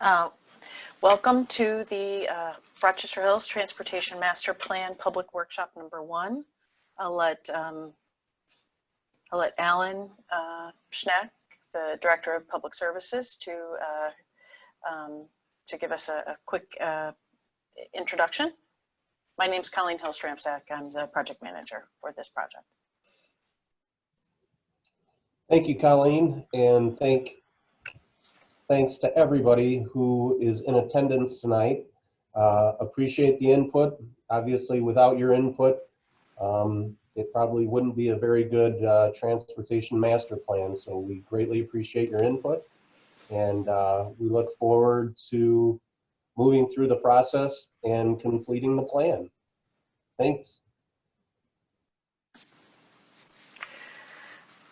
Uh, Welcome to the Rochester Hills Transportation Master Plan Public Workshop number 1. I'll let Alan Schneck, the Director of Public Services, to give us a quick introduction. My name's Colleen Hill-Stramsack. I'm the project manager for this project. Thank you, Colleen, and thanks to everybody who is in attendance tonight. Appreciate the input. Obviously, without your input, it probably wouldn't be a very good transportation master plan. So we greatly appreciate your input, and we look forward to moving through the process and completing the plan. Thanks.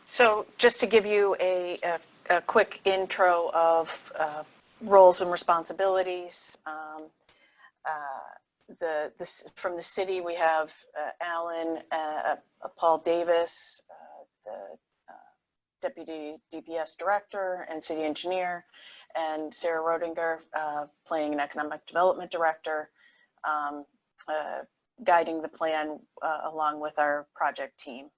So just to give you a quick intro of roles and responsibilities, from the city we have Alan, Paul Davis, the Deputy DPS Director and City Engineer, and Sarah Rodinger playing an Economic Development Director, guiding the plan along with our project team.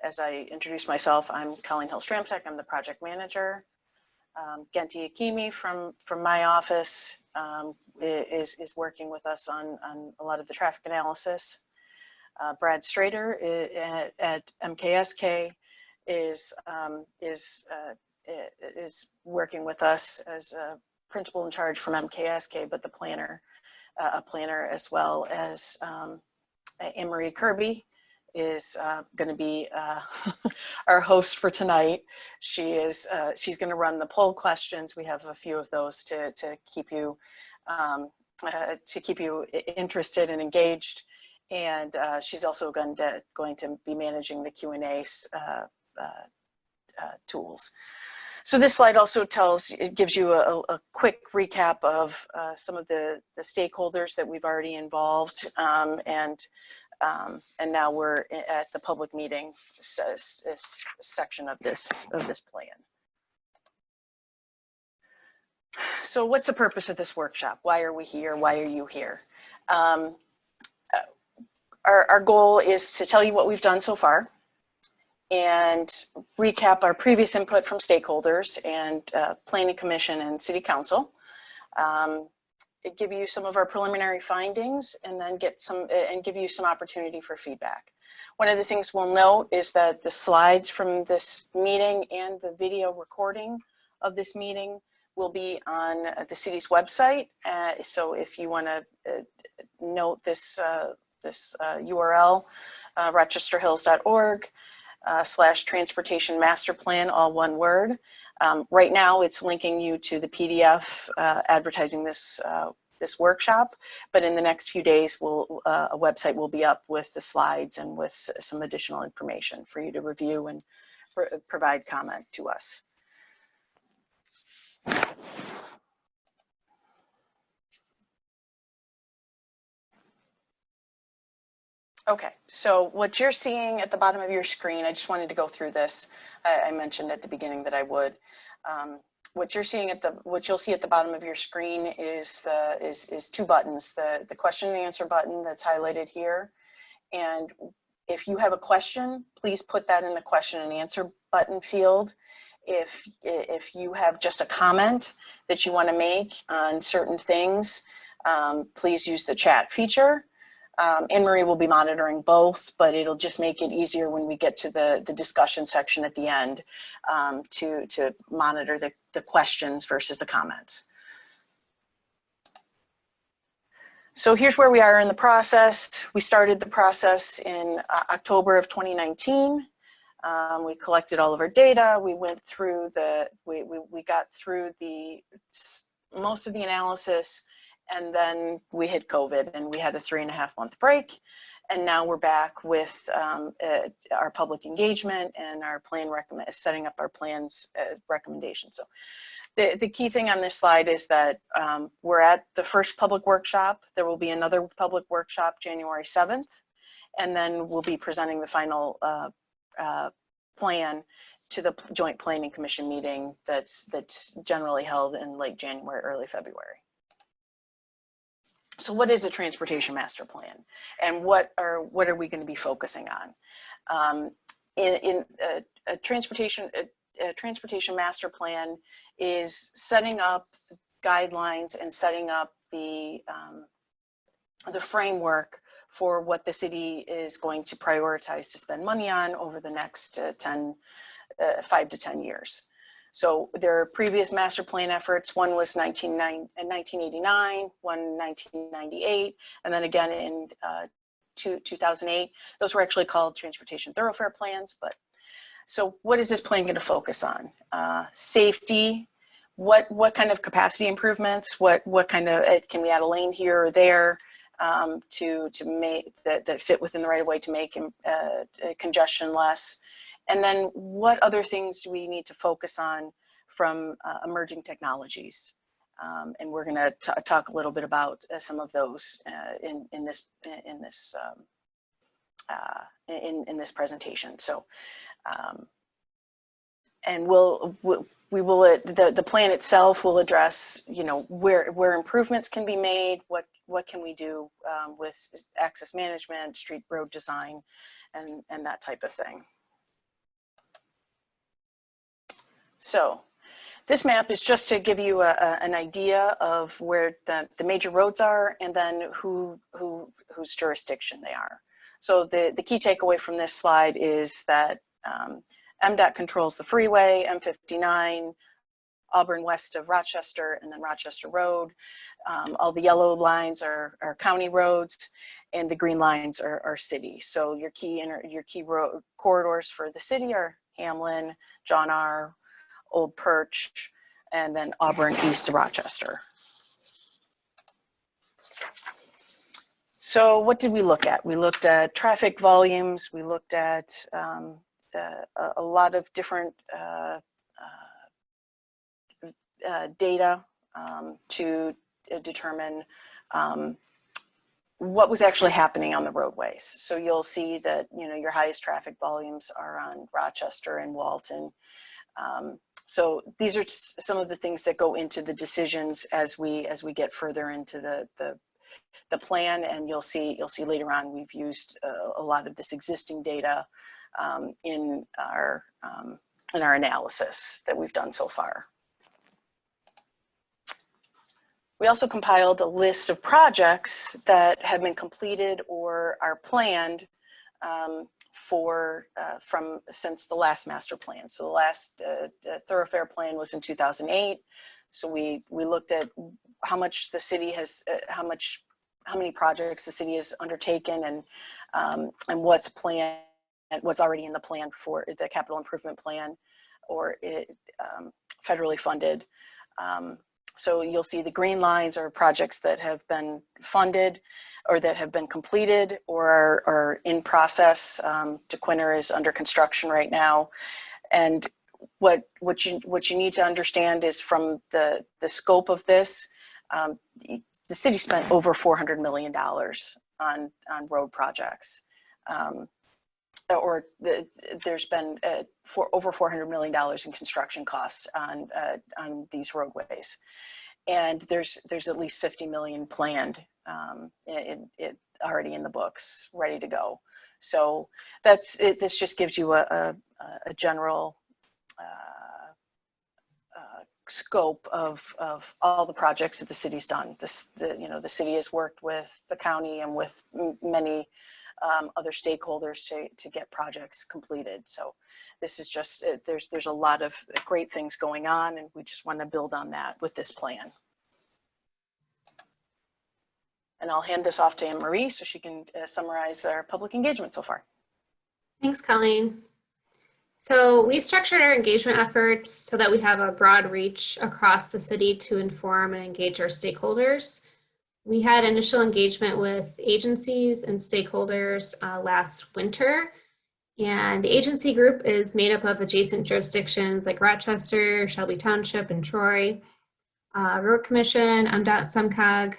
As I introduce myself, I'm Colleen Hill-Stramsack. I'm the project manager. Genti Akimi from my office is working with us on a lot of the traffic analysis. Brad Strader at MKSK is working with us as a principal in charge from MKSK, but a planner as well as Anne-Marie Kirby is going to be our host for tonight. She's going to run the poll questions. We have a few of those to keep you interested and engaged, and she's also going to be managing the Q&A tools. So this slide also gives you a quick recap of some of the stakeholders that we've already involved, and now we're at the public meeting section of this plan. So what's the purpose of this workshop? Why are we here? Why are you here? Our goal is to tell you what we've done so far and recap our previous input from stakeholders and Planning Commission and City Council. Give you some of our preliminary findings, and then give you some opportunity for feedback. One of the things we'll note is that the slides from this meeting and the video recording of this meeting will be on the city's website. So if you want to note this URL, rochesterhills.org /transportation master plan, all one word. Right now it's linking you to the PDF advertising this workshop, but in the next few days a website will be up with the slides and with some additional information for you to review and provide comment to us. Okay, so what you're seeing at the bottom of your screen, I just wanted to go through this. I mentioned at the beginning that I would. What you'll see at the bottom of your screen is two buttons: the question and answer button that's highlighted here, and if you have a question, please put that in the question and answer button field. If you have just a comment that you want to make on certain things, please use the chat feature. Anne-Marie will be monitoring both, but it'll just make it easier when we get to the discussion section at the end to monitor the questions versus the comments. So here's where we are in the process. We started the process in October of 2019. We collected all of our data. We went through we got through most of the analysis. And then we hit COVID and we had a 3.5-month break. And now we're back with our public engagement and our plan setting up our plans recommendations. So the key thing on this slide is that we're at the first public workshop. There will be another public workshop January 7th. And then we'll be presenting the final plan to the Joint Planning Commission meeting that's generally held in late January, early February. So what is a transportation master plan, and what are we going to be focusing on? In a transportation master plan is setting up guidelines and setting up the framework for what the city is going to prioritize to spend money on over the next 5 to 10 years. So there are previous master plan efforts. One was 1989, one in 1998, and then again in 2008. Those were actually called transportation thoroughfare plans. But so what is this plan going to focus on? Safety. What kind of capacity improvements? What kind of, can we add a lane here or there to make that fit within the right of way to make congestion less? And then what other things do we need to focus on from emerging technologies? And we're going to talk a little bit about some of those in this presentation. So, and the plan itself will address, you know, where improvements can be made, what can we do with access management, street road design, and that type of thing. So this map is just to give you an idea of where the major roads are, and then whose jurisdiction they are. So the key takeaway from this slide is that MDOT controls the freeway, M59, Auburn west of Rochester, and then Rochester Road. All the yellow lines are county roads, and the green lines are city. So your key road corridors for the city are Hamlin, John R., Old Perch, and then Auburn east of Rochester. So what did we look at? We looked at traffic volumes. We looked at a lot of different data to determine what was actually happening on the roadways. So you'll see that, you know, your highest traffic volumes are on Rochester and Walton. So these are some of the things that go into the decisions as we get further into the plan, and you'll see later on we've used a lot of this existing data in our analysis that we've done so far. We also compiled a list of projects that have been completed or are planned since the last master plan. So the last thoroughfare plan was in 2008. So we looked at how much the city has, how many projects the city has undertaken, and what's planned, what's already in the plan for the capital improvement plan, or federally funded. So you'll see the green lines are projects that have been funded or that have been completed or are in process. DeQuinter is under construction right now. And what you need to understand is from the scope of this, the city spent over $400 million on road projects. There's been over $400 million in construction costs on these roadways, and there's at least 50 million planned already in the books, ready to go. So that's it. This just gives you a general scope of all the projects that the city's done. The city has worked with the county and with many other stakeholders to get projects completed. So this is just, there's a lot of great things going on, and we just want to build on that with this plan. And I'll hand this off to Anne-Marie so she can summarize our public engagement so far. Thanks, Colleen. So we structured our engagement efforts so that we have a broad reach across the city to inform and engage our stakeholders. We had initial engagement with agencies and stakeholders last winter, and the agency group is made up of adjacent jurisdictions like Rochester, Shelby Township, and Troy, Road Commission, MDOT, SEMCOG.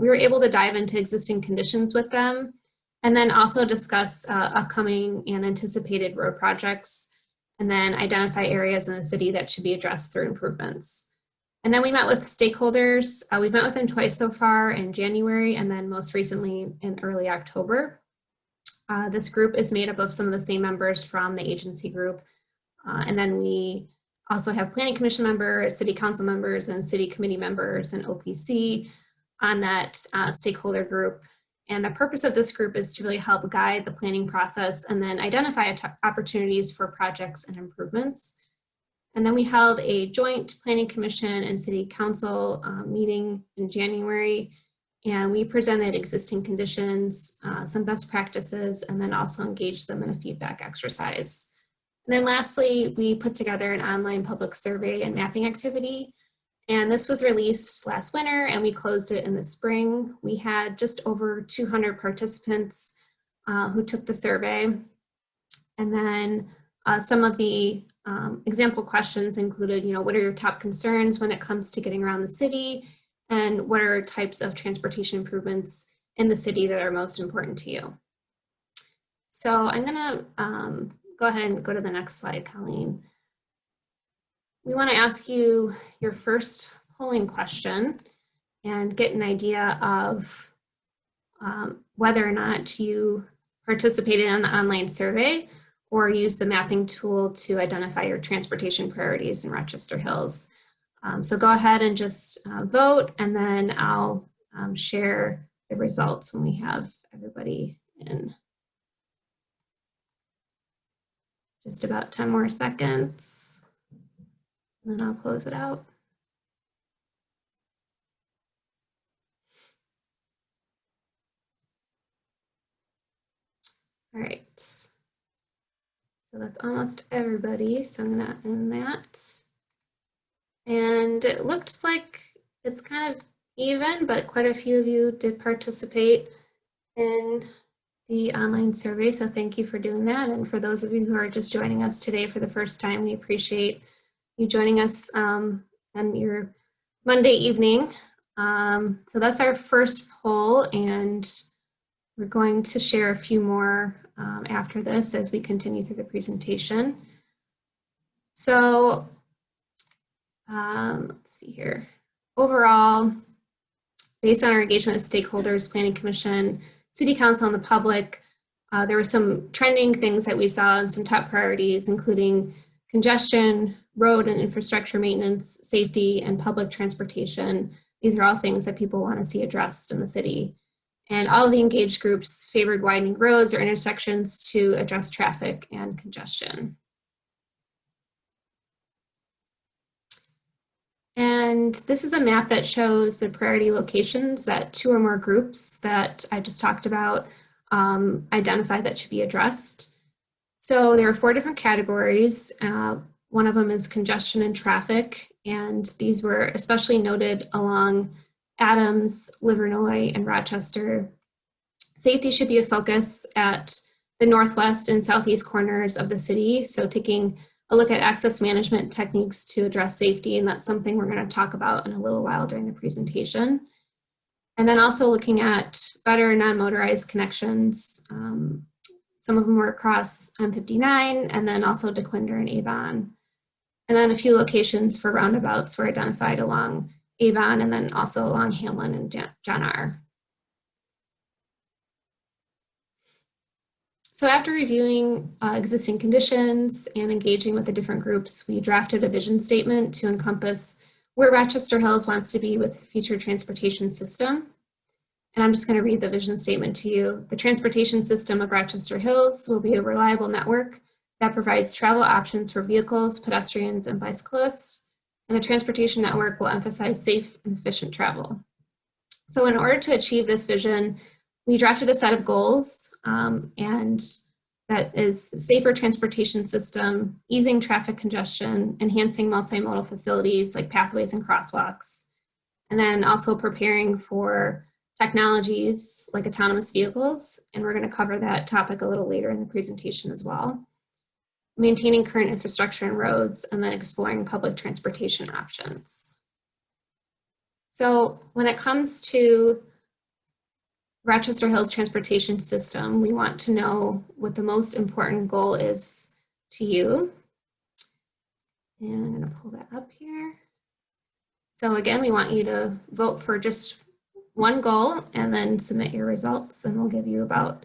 We were able to dive into existing conditions with them, and then also discuss upcoming and anticipated road projects and then identify areas in the city that should be addressed through improvements. And then we met with stakeholders. We've met with them twice so far, in January and then most recently in early October. This group is made up of some of the same members from the agency group. And then we also have planning commission members, city council members, and city committee members and OPC on that stakeholder group. And the purpose of this group is to really help guide the planning process and then identify opportunities for projects and improvements. And then we held a joint planning commission and city council meeting in January, and we presented existing conditions, some best practices, and then also engaged them in a feedback exercise. And then lastly, we put together an online public survey and mapping activity. And this was released last winter and we closed it in the spring. We had just over 200 participants who took the survey. And then some of the example questions included, what are your top concerns when it comes to getting around the city? And what are types of transportation improvements in the city that are most important to you? So I'm gonna go ahead and go to the next slide, Colleen. We want to ask you your first polling question and get an idea of whether or not you participated in the online survey or used the mapping tool to identify your transportation priorities in Rochester Hills. So go ahead and just vote, and then I'll share the results when we have everybody in. Just about 10 more seconds, and then I'll close it out. All right, so that's almost everybody, so I'm gonna end that. And it looks like it's kind of even, but quite a few of you did participate in the online survey, so thank you for doing that. And for those of you who are just joining us today for the first time, we appreciate you joining us on your Monday evening. So that's our first poll, and we're going to share a few more after this as we continue through the presentation. So let's see here. Overall, based on our engagement with stakeholders, Planning Commission, City Council, and the public, there were some trending things that we saw and some top priorities, including congestion, road and infrastructure maintenance, safety, and public transportation. These are all things that people want to see addressed in the city. And all of the engaged groups favored widening roads or intersections to address traffic and congestion. And this is a map that shows the priority locations that 2 or more groups that I just talked about identified that should be addressed. So there are 4 different categories. One of them is congestion and traffic, and these were especially noted along Adams, Livernois, and Rochester. Safety should be a focus at the northwest and southeast corners of the city, so taking a look at access management techniques to address safety, and that's something we're going to talk about in a little while during the presentation. And then also looking at better non-motorized connections. Some of them were across M59, and then also DeQuinder and Avon. And then a few locations for roundabouts were identified along Avon and then also along Hamlin and John R. So after reviewing existing conditions and engaging with the different groups, we drafted a vision statement to encompass where Rochester Hills wants to be with the future transportation system. And I'm just going to read the vision statement to you. The transportation system of Rochester Hills will be a reliable network that provides travel options for vehicles, pedestrians, and bicyclists. And the transportation network will emphasize safe and efficient travel. So in order to achieve this vision, we drafted a set of goals, and that is safer transportation system, easing traffic congestion, enhancing multimodal facilities like pathways and crosswalks, and then also preparing for technologies like autonomous vehicles, and we're going to cover that topic a little later in the presentation as well. Maintaining current infrastructure and roads, and then exploring public transportation options. So when it comes to Rochester Hills transportation system, we want to know what the most important goal is to you. And I'm going to pull that up here. So again, we want you to vote for just one goal and then submit your results, and we'll give you about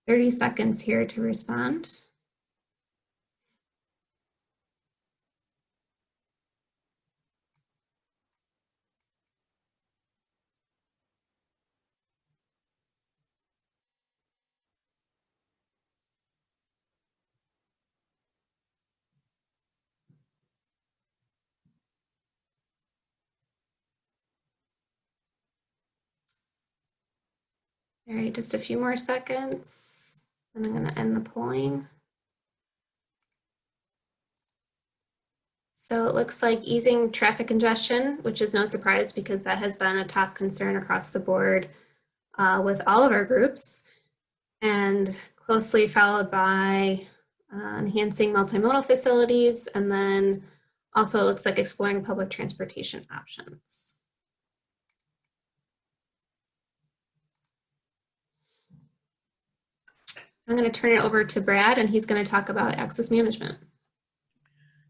30 seconds here to respond. All right, just a few more seconds, and I'm going to end the polling. So it looks like easing traffic congestion, which is no surprise because that has been a top concern across the board with all of our groups, and closely followed by enhancing multimodal facilities, and then also it looks like exploring public transportation options. I'm going to turn it over to Brad, and he's going to talk about access management.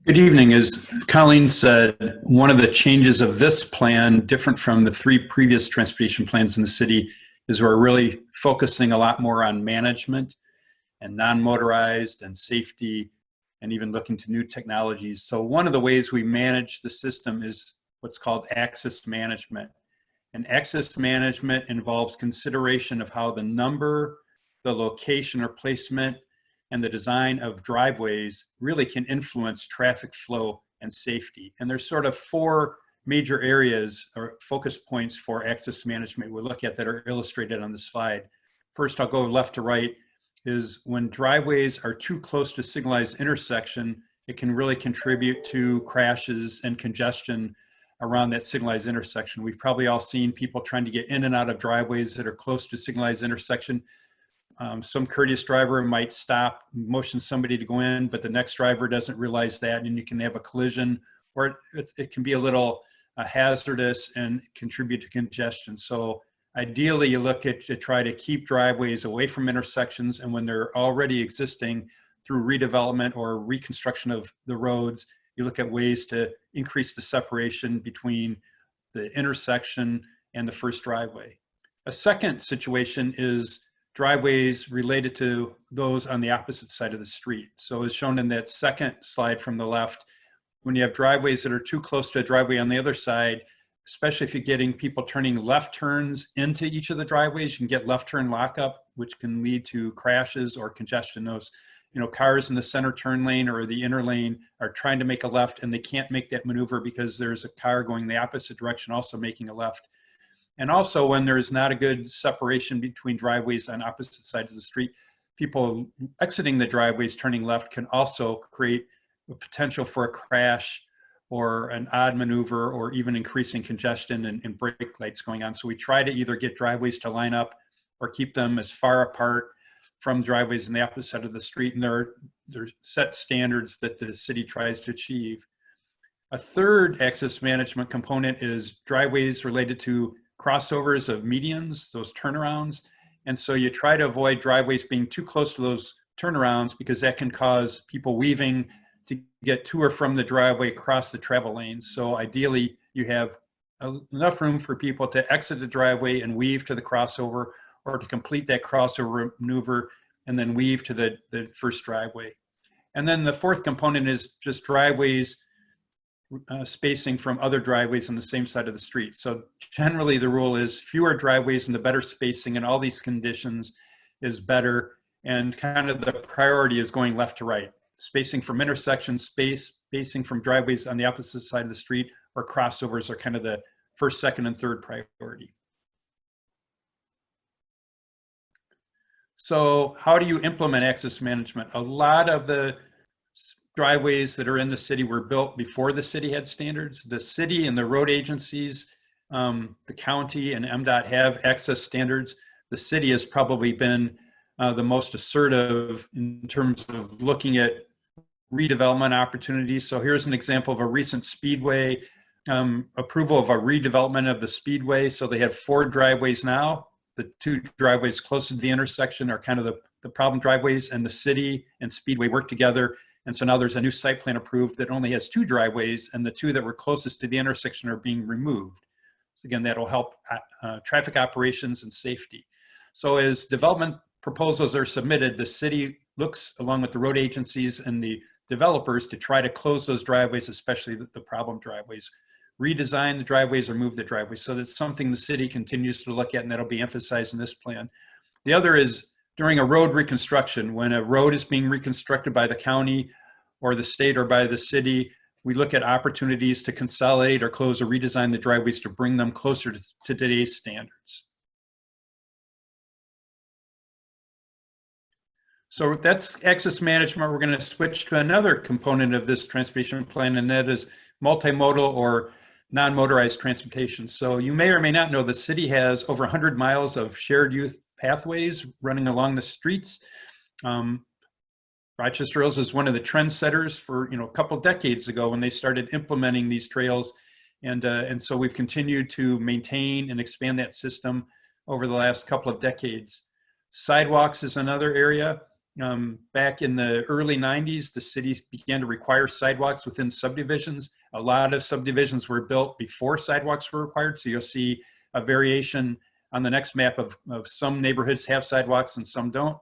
Good evening. As Colleen said, one of the changes of this plan, different from the 3 previous transportation plans in the city, is we're really focusing a lot more on management and non-motorized and safety, and even looking to new technologies. So one of the ways we manage the system is what's called access management. And access management involves consideration of how the number, the location or placement, and the design of driveways really can influence traffic flow and safety. And there's sort of 4 major areas or focus points for access management we'll look at that are illustrated on the slide. First, I'll go left to right, is when driveways are too close to signalized intersection, it can really contribute to crashes and congestion around that signalized intersection. We've probably all seen people trying to get in and out of driveways that are close to signalized intersection. Some courteous driver might stop, motion somebody to go in, but the next driver doesn't realize that, and you can have a collision, or it can be a little hazardous and contribute to congestion. So ideally, you look at to try to keep driveways away from intersections, and when they're already existing through redevelopment or reconstruction of the roads, you look at ways to increase the separation between the intersection and the first driveway. A second situation is driveways related to those on the opposite side of the street. So as shown in that second slide from the left, when you have driveways that are too close to a driveway on the other side, especially if you're getting people turning left turns into each of the driveways, you can get left turn lockup, which can lead to crashes or congestion. Those, cars in the center turn lane or the inner lane are trying to make a left and they can't make that maneuver because there's a car going the opposite direction also making a left. And also when there's not a good separation between driveways on opposite sides of the street, people exiting the driveways turning left can also create a potential for a crash or an odd maneuver or even increasing congestion and brake lights going on. So we try to either get driveways to line up or keep them as far apart from driveways on the opposite side of the street. And there are set standards that the city tries to achieve. A third access management component is driveways related to crossovers of medians, those turnarounds. And so you try to avoid driveways being too close to those turnarounds because that can cause people weaving to get to or from the driveway across the travel lanes. So ideally you have enough room for people to exit the driveway and weave to the crossover, or to complete that crossover maneuver and then weave to the first driveway. And then the fourth component is just driveways spacing from other driveways on the same side of the street. So generally the rule is fewer driveways and the better spacing, and all these conditions is better. And kind of the priority is going left to right. Spacing from intersections, spacing from driveways on the opposite side of the street, or crossovers are kind of the first, second, and third priority. So how do you implement access management? A lot of the driveways that are in the city were built before the city had standards. The city and the road agencies, the county and MDOT have access standards. The city has probably been the most assertive in terms of looking at redevelopment opportunities. So here's an example of a recent speedway approval of a redevelopment of the speedway. So they have 4 driveways now. The 2 driveways closest to the intersection are kind of the problem driveways, and the city and speedway work together And so now there's a new site plan approved that only has 2 driveways, and the 2 that were closest to the intersection are being removed. So again, that'll help traffic operations and safety. So as development proposals are submitted, the city looks, along with the road agencies and the developers, to try to close those driveways, especially the problem driveways, redesign the driveways or move the driveways. So that's something the city continues to look at, and that'll be emphasized in this plan. The other is during a road reconstruction, when a road is being reconstructed by the county or the state or by the city, we look at opportunities to consolidate or close or redesign the driveways to bring them closer to today's standards. So that's access management. We're going to switch to another component of this transportation plan, and that is multimodal or non-motorized transportation. So you may or may not know the city has over 100 miles of shared use pathways running along the streets. Rochester Hills is one of the trendsetters for a couple decades ago when they started implementing these trails, and so we've continued to maintain and expand that system over the last couple of decades. Sidewalks is another area. Back in the early 90s, the city began to require sidewalks within subdivisions. A lot of subdivisions were built before sidewalks were required, so you'll see a variation on the next map of some neighborhoods have sidewalks and some don't.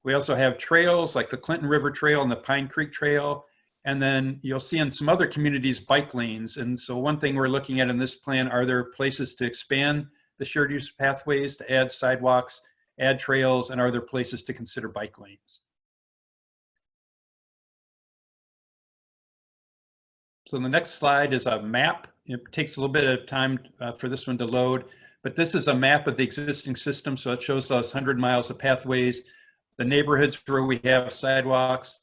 We also have trails like the Clinton River Trail and the Pine Creek Trail. And then you'll see in some other communities bike lanes. And so one thing we're looking at in this plan, are there places to expand the shared use pathways, to add sidewalks, add trails, and are there places to consider bike lanes? So the next slide is a map. It takes a little bit of time for this one to load, but this is a map of the existing system. So it shows those 100 miles of pathways, the neighborhoods where we have sidewalks.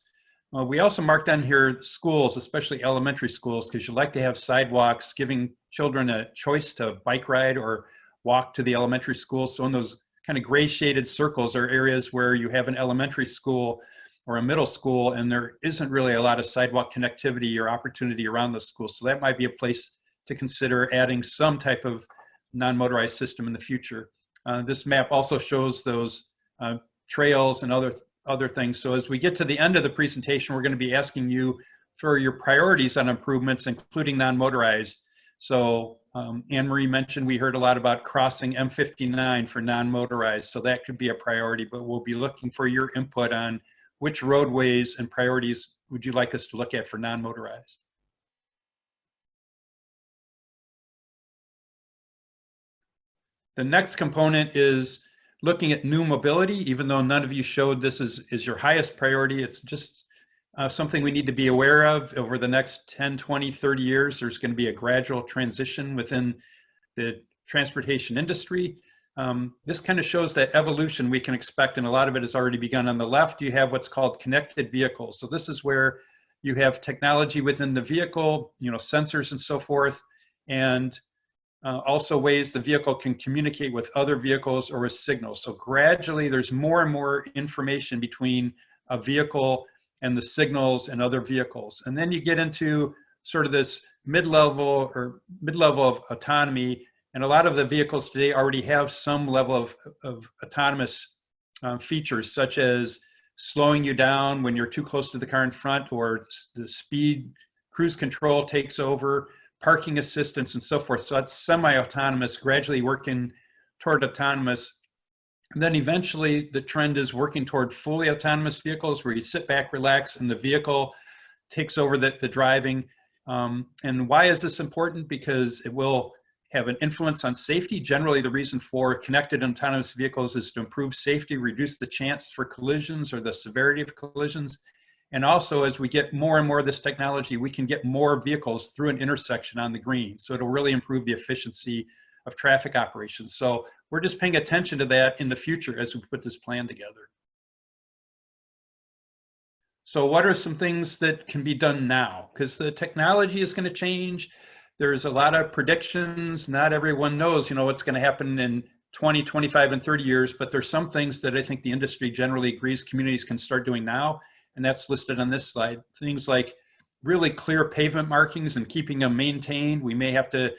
We also marked on here schools, especially elementary schools, because you like to have sidewalks, giving children a choice to bike ride or walk to the elementary school. So in those kind of gray shaded circles are areas where you have an elementary school or a middle school, and there isn't really a lot of sidewalk connectivity or opportunity around the school. So that might be a place to consider adding some type of non-motorized system in the future. This map also shows those trails and other things. So as we get to the end of the presentation, we're going to be asking you for your priorities on improvements, including non-motorized. So Anne Marie mentioned we heard a lot about crossing M59 for non-motorized, so that could be a priority, but we'll be looking for your input on which roadways and priorities would you like us to look at for non-motorized. The next component is looking at new mobility. Even though none of you showed this is your highest priority, it's just something we need to be aware of. Over the next 10, 20, 30 years, there's going to be a gradual transition within the transportation industry. This kind of shows that evolution we can expect, and a lot of it has already begun. On the left, you have what's called connected vehicles. So this is where you have technology within the vehicle, sensors and so forth, and also ways the vehicle can communicate with other vehicles or with signals. So gradually there's more and more information between a vehicle and the signals and other vehicles. And then you get into sort of this mid-level of autonomy. And a lot of the vehicles today already have some level of autonomous features, such as slowing you down when you're too close to the car in front, or the speed cruise control takes over, parking assistance, and so forth. So that's semi-autonomous, gradually working toward autonomous. And then eventually the trend is working toward fully autonomous vehicles, where you sit back, relax, and the vehicle takes over the driving. And why is this important? Because it will have an influence on safety. Generally, the reason for connected autonomous vehicles is to improve safety, reduce the chance for collisions or the severity of collisions. And also, as we get more and more of this technology, we can get more vehicles through an intersection on the green. So it'll really improve the efficiency of traffic operations. So we're just paying attention to that in the future as we put this plan together. So what are some things that can be done now? Because the technology is going to change. There's a lot of predictions. Not everyone knows, what's going to happen in 20, 25, and 30 years, but there's some things that I think the industry generally agrees communities can start doing now, and that's listed on this slide. Things like really clear pavement markings and keeping them maintained. We may have to,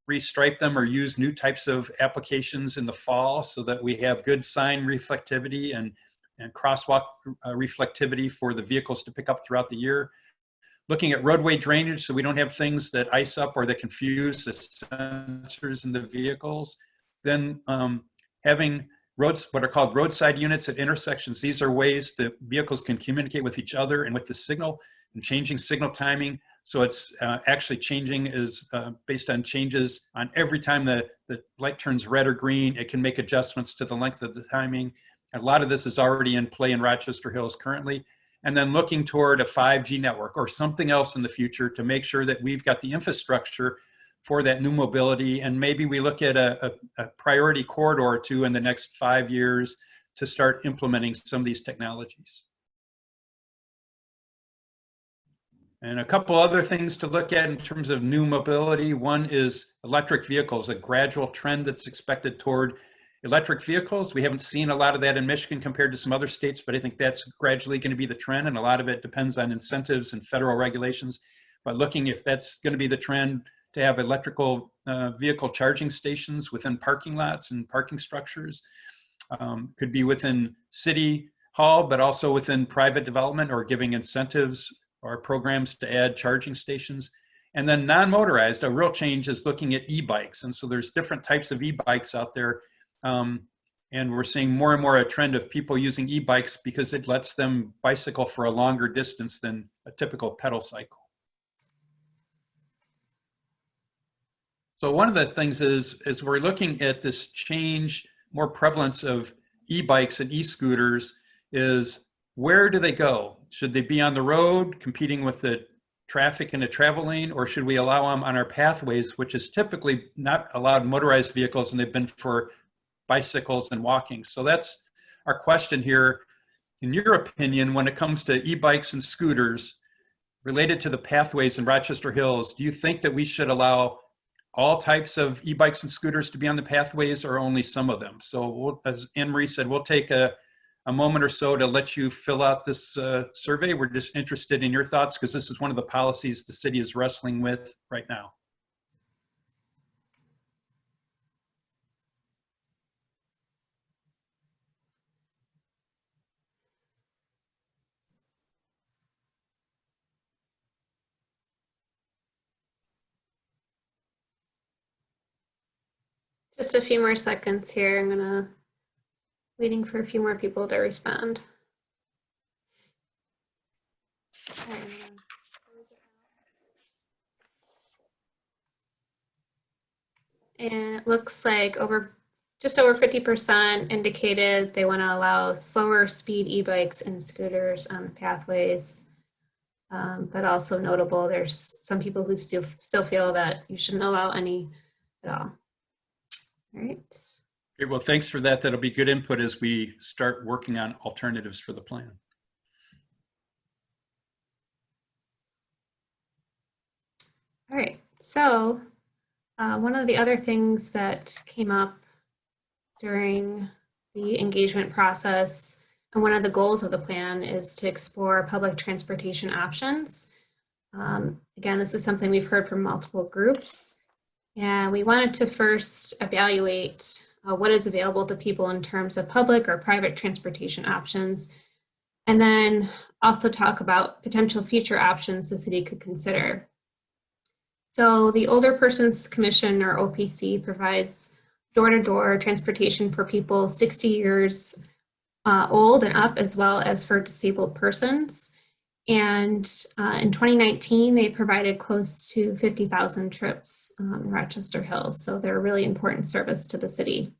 restripe them or use new types of applications in the fall so that we have good sign reflectivity and and crosswalk reflectivity for the vehicles to pick up throughout the year. Looking at roadway drainage so we don't have things that ice up or that confuse the sensors in the vehicles. Then having roads, what are called roadside units at intersections. These are ways that vehicles can communicate with each other and with the signal, and changing signal timing. So it's actually changing is based on changes on every time the light turns red or green, it can make adjustments to the length of the timing. And a lot of this is already in play in Rochester Hills currently. And then looking toward a 5G network or something else in the future to make sure that we've got the infrastructure for that new mobility. And maybe we look at a priority corridor or two in the next 5 years to start implementing some of these technologies. And a couple other things to look at in terms of new mobility. One is electric vehicles, a gradual trend that's expected toward electric vehicles. We haven't seen a lot of that in Michigan compared to some other states, but I think that's gradually going to be the trend, and a lot of it depends on incentives and federal regulations. But looking if that's going to be the trend to have electrical vehicle charging stations within parking lots and parking structures. Could be within City Hall, but also within private development or giving incentives or programs to add charging stations. And then non-motorized, a real change is looking at e-bikes. And so there's different types of e-bikes out there. And we're seeing more and more a trend of people using e-bikes because it lets them bicycle for a longer distance than a typical pedal cycle. So one of the things is we're looking at this change, more prevalence of e-bikes and e-scooters is where do they go? Should they be on the road competing with the traffic in a travel lane, or should we allow them on our pathways, which is typically not allowed motorized vehicles and they've been for bicycles and walking? So that's our question here. In your opinion, when it comes to e-bikes and scooters related to the pathways in Rochester Hills, do you think that we should allow all types of e-bikes and scooters to be on the pathways or only some of them? So as Anne-Marie said, we'll take a moment or so to let you fill out this survey. We're just interested in your thoughts because this is one of the policies the city is wrestling with right now. Just a few more seconds here. I'm waiting for a few more people to respond. And it looks like just over 50% indicated they want to allow slower speed e-bikes and scooters on the pathways. But also notable, there's some people who still feel that you shouldn't allow any at all. All right. Great. Well, thanks for that. That'll be good input as we start working on alternatives for the plan. All right. So one of the other things that came up during the engagement process, and one of the goals of the plan, is to explore public transportation options. Again, this is something we've heard from multiple groups. And we wanted to first evaluate what is available to people in terms of public or private transportation options, and then also talk about potential future options the city could consider. So the Older Persons Commission, or OPC, provides door-to-door transportation for people 60 years old and up, as well as for disabled persons. And in 2019, they provided close to 50,000 trips in Rochester Hills. So they're a really important service to the city.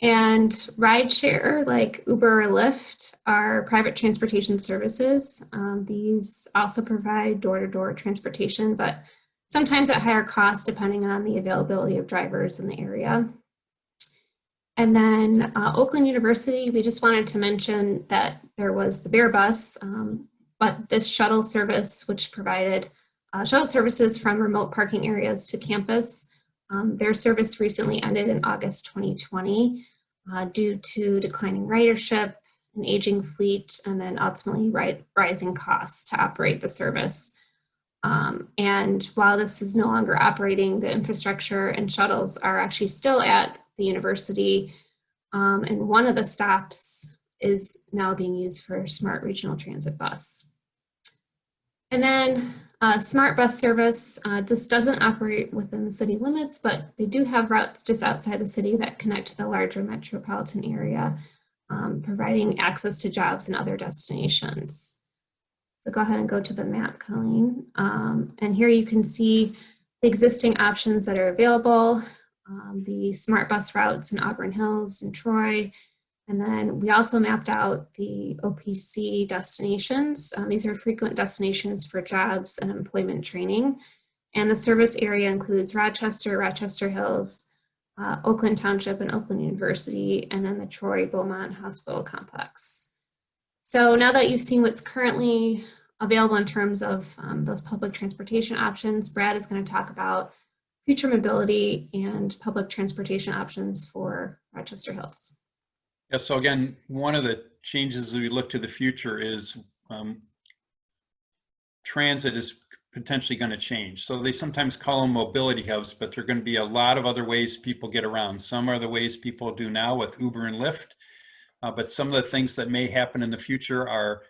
And rideshare, like Uber or Lyft, are private transportation services. These also provide door-to-door transportation, but sometimes at higher cost depending on the availability of drivers in the area. And then Oakland University, we just wanted to mention that there was the Bear Bus, but this shuttle service, which provided shuttle services from remote parking areas to campus, their service recently ended in August 2020 due to declining ridership, an aging fleet, and then ultimately rising costs to operate the service. And while this is no longer operating, the infrastructure and shuttles are actually still at the university. And one of the stops is now being used for Smart Regional Transit Bus. And then Smart Bus Service, this doesn't operate within the city limits, but they do have routes just outside the city that connect to the larger metropolitan area, providing access to jobs and other destinations. So go ahead and go to the map, Colleen. And here you can see the existing options that are available, the Smart Bus routes in Auburn Hills and Troy. And then we also mapped out the OPC destinations. These are frequent destinations for jobs and employment training. And the service area includes Rochester, Rochester Hills, Oakland Township and Oakland University, and then the Troy Beaumont Hospital Complex. So now that you've seen what's currently available in terms of those public transportation options, Brad is going to talk about future mobility and public transportation options for Rochester Hills. Yeah, so again, one of the changes as we look to the future is transit is potentially going to change. So they sometimes call them mobility hubs, but there are going to be a lot of other ways people get around. Some are the ways people do now with Uber and Lyft, but some of the things that may happen in the future are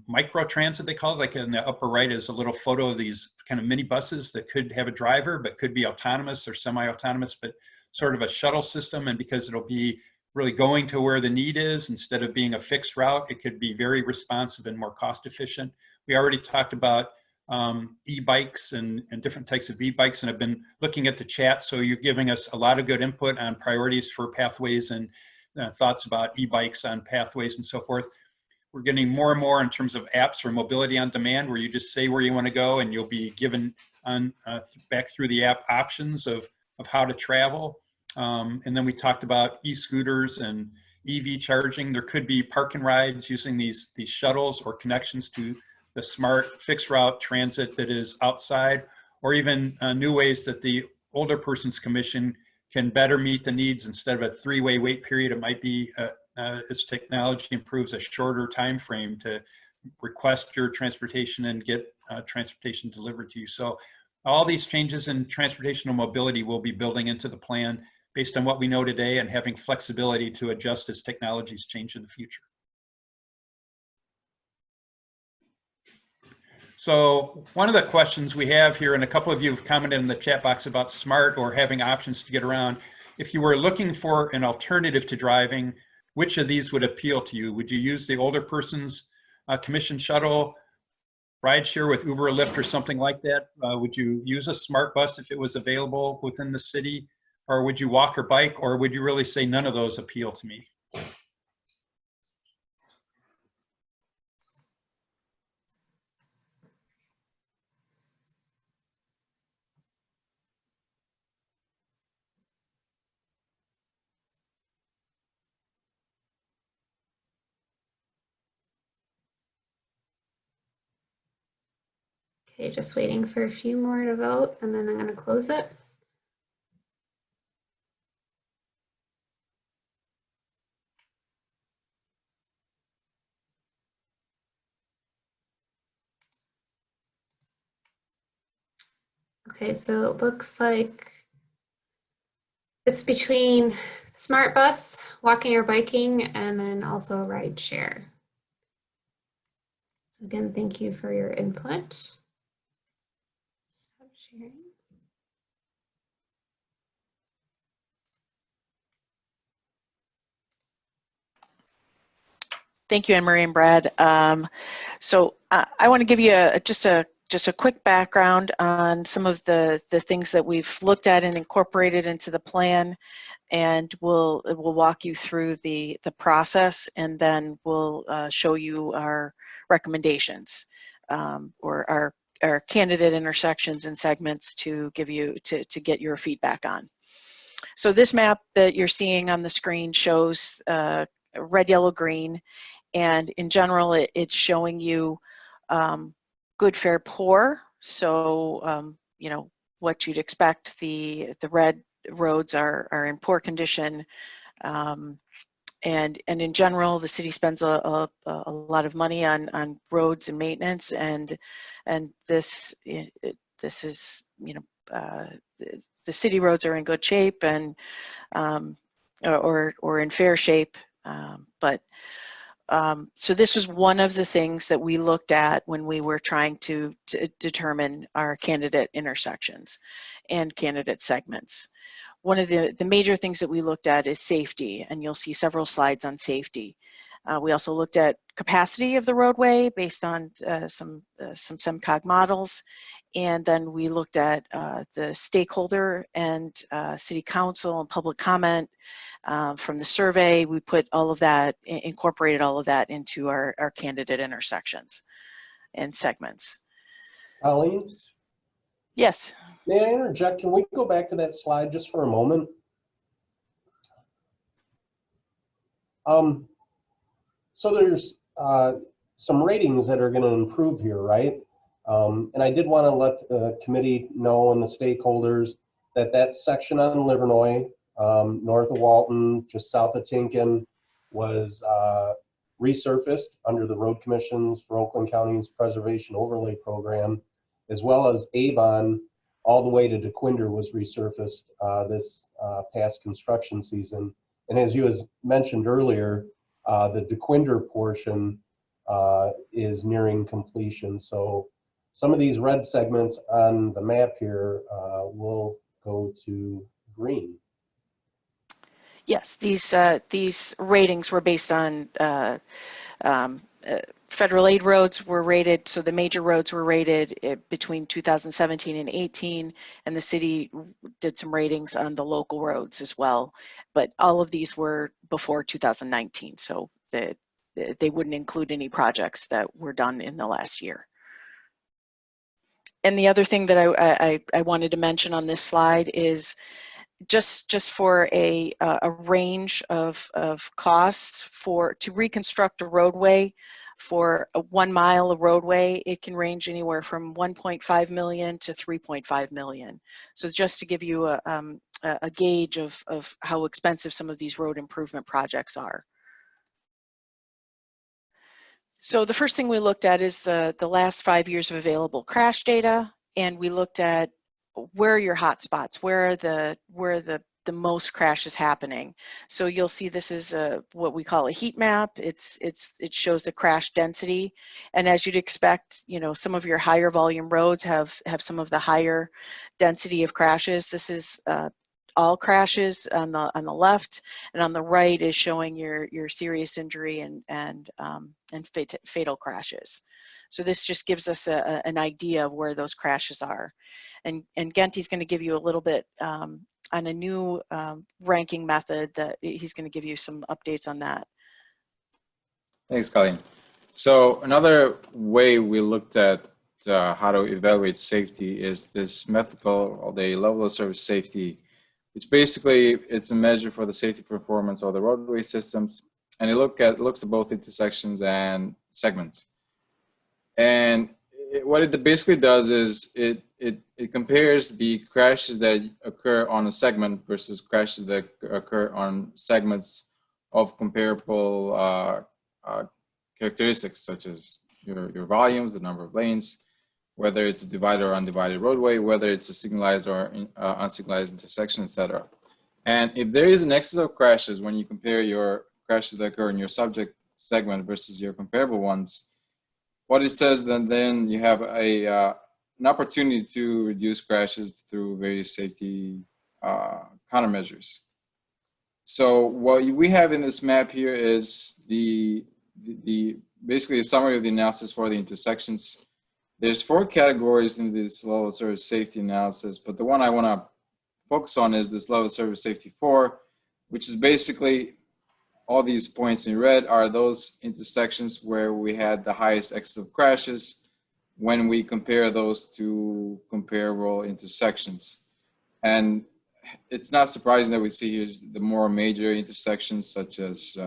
micro transit, they call it. Like in the upper right is a little photo of these kind of mini buses that could have a driver, but could be autonomous or semi-autonomous, but sort of a shuttle system. And because it'll be really going to where the need is instead of being a fixed route, it could be very responsive and more cost efficient. We already talked about e-bikes and different types of e-bikes, and I've been looking at the chat, so you're giving us a lot of good input on priorities for pathways and thoughts about e-bikes on pathways and so forth. We're getting more and more in terms of apps for mobility on demand, where you just say where you want to go and you'll be given on back through the app options of how to travel. And then we talked about e-scooters and EV charging. There could be park and rides using these shuttles or connections to the smart fixed route transit that is outside, or even new ways that the Older Persons Commission can better meet the needs. Instead of a 3-way wait period, it might be, as technology improves, a shorter time frame to request your transportation and get transportation delivered to you. So all these changes in transportation and mobility will be building into the plan based on what we know today and having flexibility to adjust as technologies change in the future. So one of the questions we have here, and a couple of you have commented in the chat box about smart or having options to get around. If you were looking for an alternative to driving, which of these would appeal to you? Would you use the Older Persons Commission shuttle, rideshare with Uber or Lyft or something like that? Would you use a smart bus if it was available within the city? Or would you walk or bike? Or would you really say none of those appeal to me? Okay, just waiting for a few more to vote, and then I'm going to close it. Okay, so it looks like it's between smart bus, walking or biking, and then also ride share. So again, thank you for your input. Stop sharing. Thank you, Anne Marie and Brad. So I want to give you just a quick background on some of the things that we've looked at and incorporated into the plan, and we'll walk you through the process, and then we'll show you our recommendations or our candidate intersections and segments to give you to get your feedback on. So this map that you're seeing on the screen shows red, yellow, green. And in general, it's showing you good, fair, poor. So, you know, what you'd expect. The red roads are in poor condition. And in general, the city spends a lot of money on roads and maintenance. And this is, you know, the city roads are in good shape and or in fair shape. But so this was one of the things that we looked at when we were trying to determine our candidate intersections and candidate segments. One of the major things that we looked at is safety, and you'll see several slides on safety. We also looked at capacity of the roadway based on some SEMCOG models, and then we looked at the stakeholder and city council and public comment from the survey. We put all of that, incorporated all of that into our candidate intersections and segments. Colleen? Yes. May I interject? Can we go back to that slide just for a moment? So there's some ratings that are going to improve here, right? And I did want to let the committee know and the stakeholders that that section on Livernois, north of Walton, just south of Tinkin, was resurfaced under the Road Commission's for Oakland County's Preservation Overlay Program, as well as Avon all the way to DeQuinder was resurfaced this past construction season. And as you mentioned earlier, the DeQuinder portion is nearing completion. So some of these red segments on the map here will go to green. Yes, these ratings were based on federal aid roads were rated, so the major roads were rated between 2017 and 18, and the city did some ratings on the local roads as well. But all of these were before 2019, so they wouldn't include any projects that were done in the last year. And the other thing that I wanted to mention on this slide is just for a range of costs to reconstruct a roadway. For a 1 mile of roadway, it can range anywhere from 1.5 million to 3.5 million. So just to give you a gauge of how expensive some of these road improvement projects are. So the first thing we looked at is the last 5 years of available crash data, and we looked at where are your hot spots, where are the most crashes happening. So you'll see this is what we call a heat map. It shows the crash density, and as you'd expect, you know, some of your higher volume roads have some of the higher density of crashes. This is all crashes on the left, and on the right is showing your serious injury and fatal crashes. So this just gives us an idea of where those crashes are. And Genty's going to give you a little bit on a new ranking method that he's going to give you some updates on that. Thanks, Colleen. So another way we looked at how to evaluate safety is this method called the level of service safety, which basically it's a measure for the safety performance of the roadway systems, and it looks at both intersections and segments. And what it basically does is it compares the crashes that occur on a segment versus crashes that occur on segments of comparable characteristics, such as your volumes, the number of lanes, whether it's a divided or undivided roadway, whether it's a signalized or unsignalized intersection, etc. And if there is an excess of crashes when you compare your crashes that occur in your subject segment versus your comparable ones, what it says then you have an opportunity to reduce crashes through various safety countermeasures. So what we have in this map here is basically a summary of the analysis for the intersections. There's 4 categories in this level of service safety analysis, but the one I want to focus on is this level of service safety 4, which is basically all these points in red are those intersections where we had the highest excess of crashes when we compare those to comparable intersections. And it's not surprising that we see here the more major intersections such as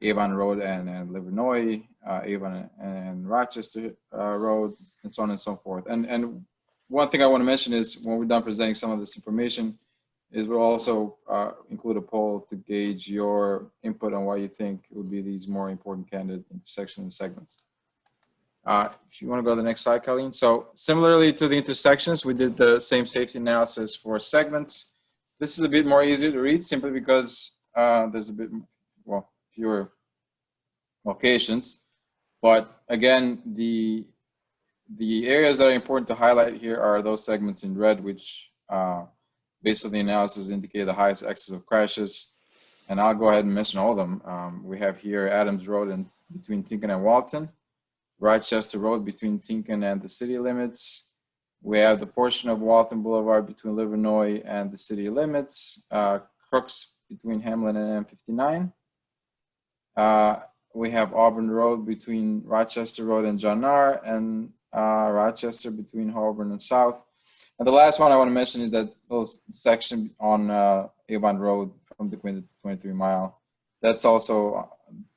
Avon Road and Livernois, Avon and Rochester Road, and so on and so forth. And one thing I want to mention is when we're done presenting some of this information, is we'll also include a poll to gauge your input on why you think it would be these more important candidate intersections and segments. If you want to go to the next slide, Colleen. So similarly to the intersections, we did the same safety analysis for segments. This is a bit more easier to read simply because there's a bit, fewer locations. But again, the areas that are important to highlight here are those segments in red, which based on the analysis indicate the highest excess of crashes. And I'll go ahead and mention all of them. We have here Adams Road and between Tinkan and Walton, Rochester Road between Tinkan and the city limits. We have the portion of Walton Boulevard between Livernois and the city limits, Crooks between Hamlin and M59. We have Auburn Road between Rochester Road and John Narr, and Rochester between Auburn and South. And the last one I want to mention is that little section on Avon Road from the Quinta to 23 Mile. That's also,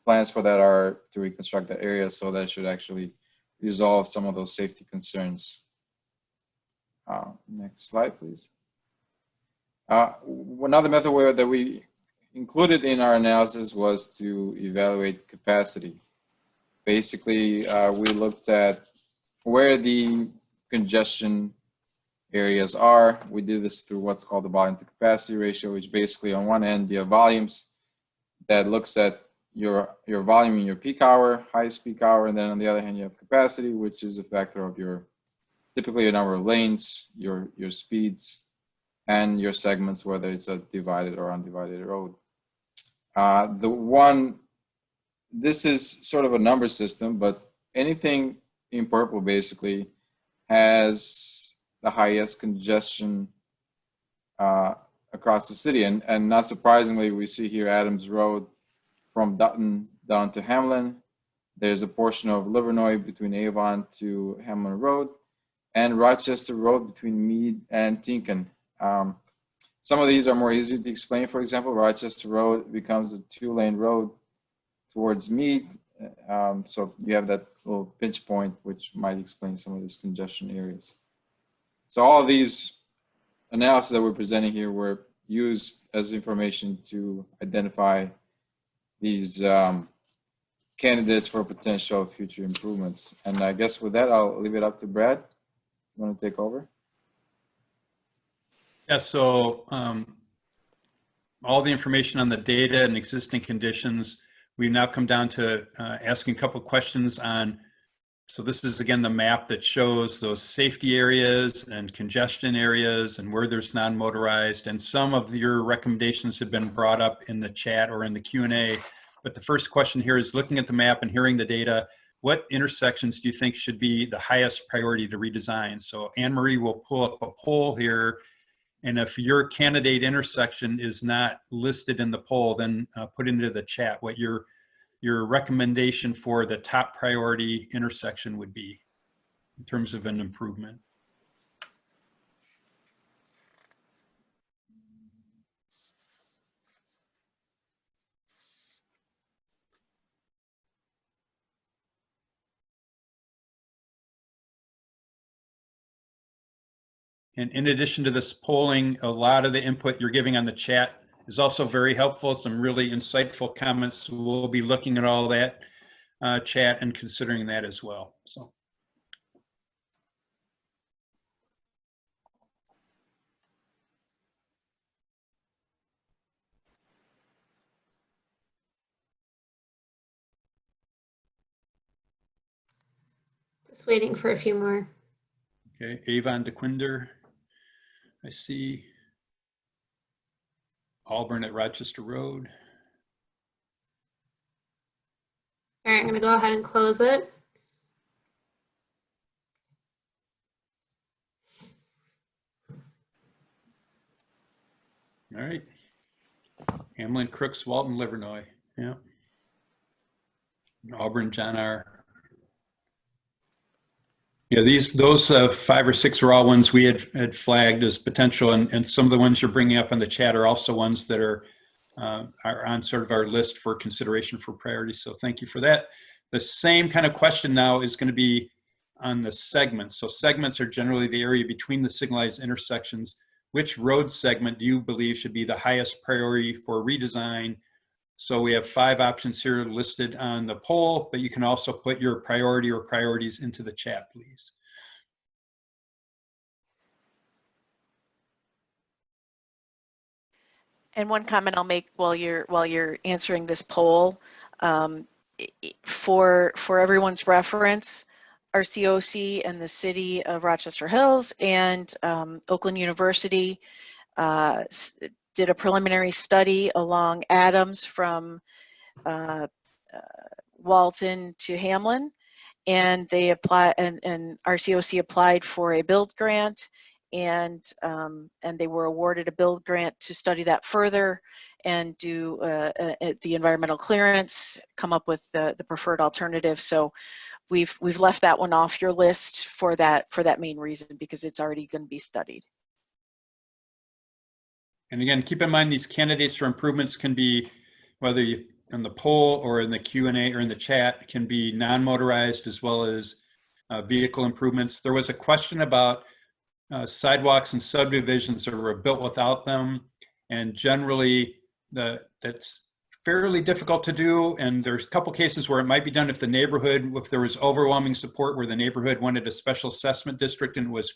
plans for that are to reconstruct that area, so that should actually resolve some of those safety concerns. Next slide, please. Another method that we included in our analysis was to evaluate capacity. Basically, we looked at where the congestion areas are. We did this through what's called the volume to capacity ratio, which basically on one end you have volumes that looks at your volume in your peak hour, highest peak hour, and then on the other hand you have capacity, which is a factor of your typically your number of lanes, your speeds, and your segments, whether it's a divided or undivided road. This is sort of a number system, but anything in purple basically has the highest congestion across the city. And not surprisingly, we see here Adams Road from Dutton down to Hamlin. There's a portion of Livernois between Avon to Hamlin Road, and Rochester Road between Meade and Tinkan. Some of these are more easy to explain. For example, Rochester Road becomes a 2-lane road towards Meade. So you have that little pinch point, which might explain some of these congestion areas. So all of these analysis that we're presenting here were used as information to identify these candidates for potential future improvements. And I guess with that, I'll leave it up to Brad. You want to take over? Yeah, so all the information on the data and existing conditions, we've now come down to asking a couple questions on, so this is again the map that shows those safety areas and congestion areas and where there's non-motorized, and some of your recommendations have been brought up in the chat or in the Q&A. But the first question here is, looking at the map and hearing the data, what intersections do you think should be the highest priority to redesign? So Anne Marie will pull up a poll here, and if your candidate intersection is not listed in the poll, then put into the chat what your recommendation for the top priority intersection would be in terms of an improvement. And in addition to this polling, a lot of the input you're giving on the chat is also very helpful. Some really insightful comments. We'll be looking at all that chat and considering that as well. So. Just waiting for a few more. Okay, Avon DeQuinder, I see. Auburn at Rochester Road. All right, I'm going to go ahead and close it. All right. Hamlin, Crooks, Walton, Livernois. Yeah. Auburn, John R. Yeah, those 5 or 6 are all ones we had flagged as potential, and some of the ones you're bringing up in the chat are also ones that are on sort of our list for consideration for priorities. So thank you for that. The same kind of question now is going to be on the segments. So segments are generally the area between the signalized intersections. Which road segment do you believe should be the highest priority for redesign? So we have 5 options here listed on the poll, but you can also put your priority or priorities into the chat, please. And one comment I'll make while you're answering this poll for everyone's reference, our COC and the City of Rochester Hills and Oakland University did a preliminary study along Adams from Walton to Hamlin, and they apply and our COC applied for a build grant, and they were awarded a build grant to study that further and do the environmental clearance, come up with the preferred alternative. So we've left that one off your list for that main reason, because it's already going to be studied. And again, keep in mind these candidates for improvements can be, whether you in the poll or in the Q&A or in the chat, can be non-motorized as well as vehicle improvements. There was a question about sidewalks and subdivisions that were built without them, and generally that's fairly difficult to do, and there's a couple cases where it might be done if there was overwhelming support where the neighborhood wanted a special assessment district and was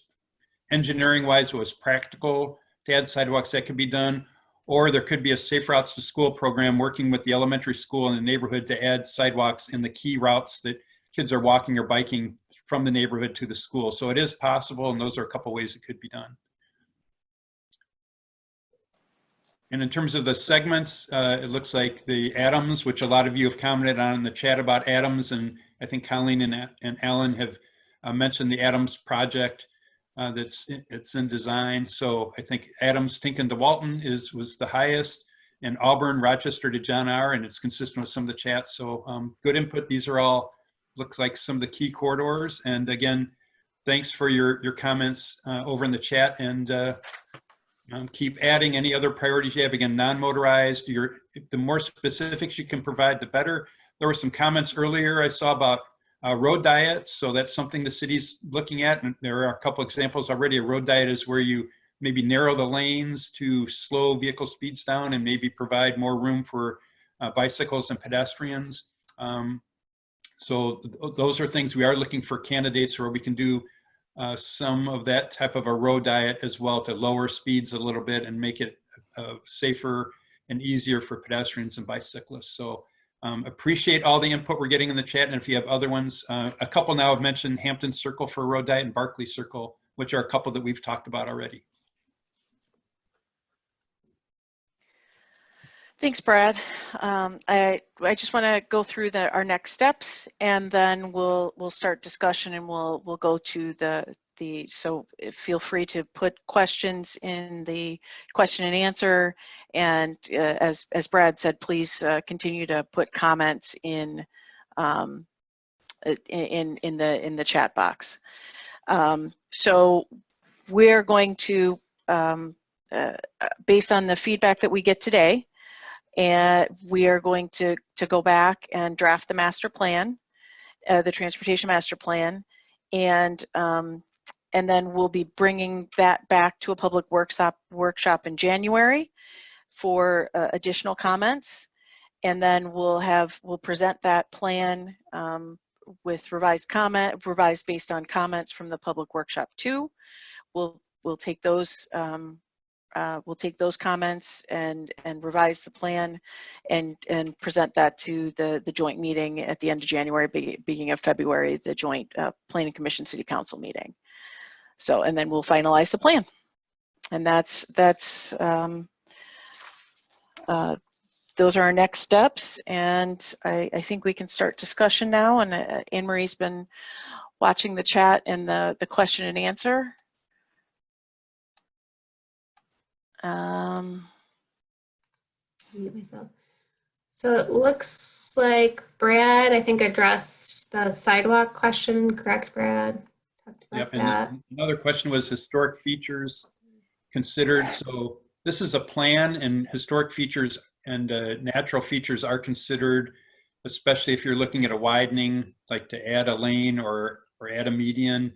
engineering wise it was practical to add sidewalks, that could be done. Or there could be a Safe Routes to School program working with the elementary school in the neighborhood to add sidewalks in the key routes that kids are walking or biking from the neighborhood to the school. So it is possible, and those are a couple ways it could be done. And in terms of the segments, it looks like the Adams, which a lot of you have commented on in the chat about Adams, and I think Colleen and Alan have mentioned the Adams project. It's in design. So I think Adams, Tinkin to Walton was the highest, and Auburn, Rochester to John R, and it's consistent with some of the chats. So good input. These are all look like some of the key corridors. And again, thanks for your comments over in the chat, and keep adding any other priorities you have. Again, non-motorized, the more specifics you can provide, the better. There were some comments earlier I saw about road diets, so that's something the city's looking at, and there are a couple examples already. A road diet is where you maybe narrow the lanes to slow vehicle speeds down and maybe provide more room for bicycles and pedestrians. So those are things we are looking for candidates where we can do some of that type of a road diet as well, to lower speeds a little bit and make it safer and easier for pedestrians and bicyclists. So appreciate all the input we're getting in the chat. And if you have other ones, a couple now have mentioned Hampton Circle for a road diet and Barclay Circle, which are a couple that we've talked about already. Thanks, Brad. I just want to go through our next steps, and then we'll start discussion, and we'll go to so feel free to put questions in the question and answer, and as Brad said, please continue to put comments in the chat box. So we're going to, based on the feedback that we get today, and we are going to go back and draft the master plan, the transportation master plan, and then we'll be bringing that back to a public workshop in January for additional comments, and then we'll present that plan with revised based on comments from the public workshop 2. We'll take those. We'll take those comments and revise the plan and present that to the joint meeting at the end of January, beginning of February, the joint Planning Commission City Council meeting. So, and then we'll finalize the plan. And those are our next steps. And I think we can start discussion now. And Anne Marie's been watching the chat and the question and answer. Myself. So it looks like Brad, I think, addressed the sidewalk question, correct, Brad? Yep, and another question was historic features considered. So this is a plan, and historic features and natural features are considered, especially if you're looking at a widening, like to add a lane or add a median.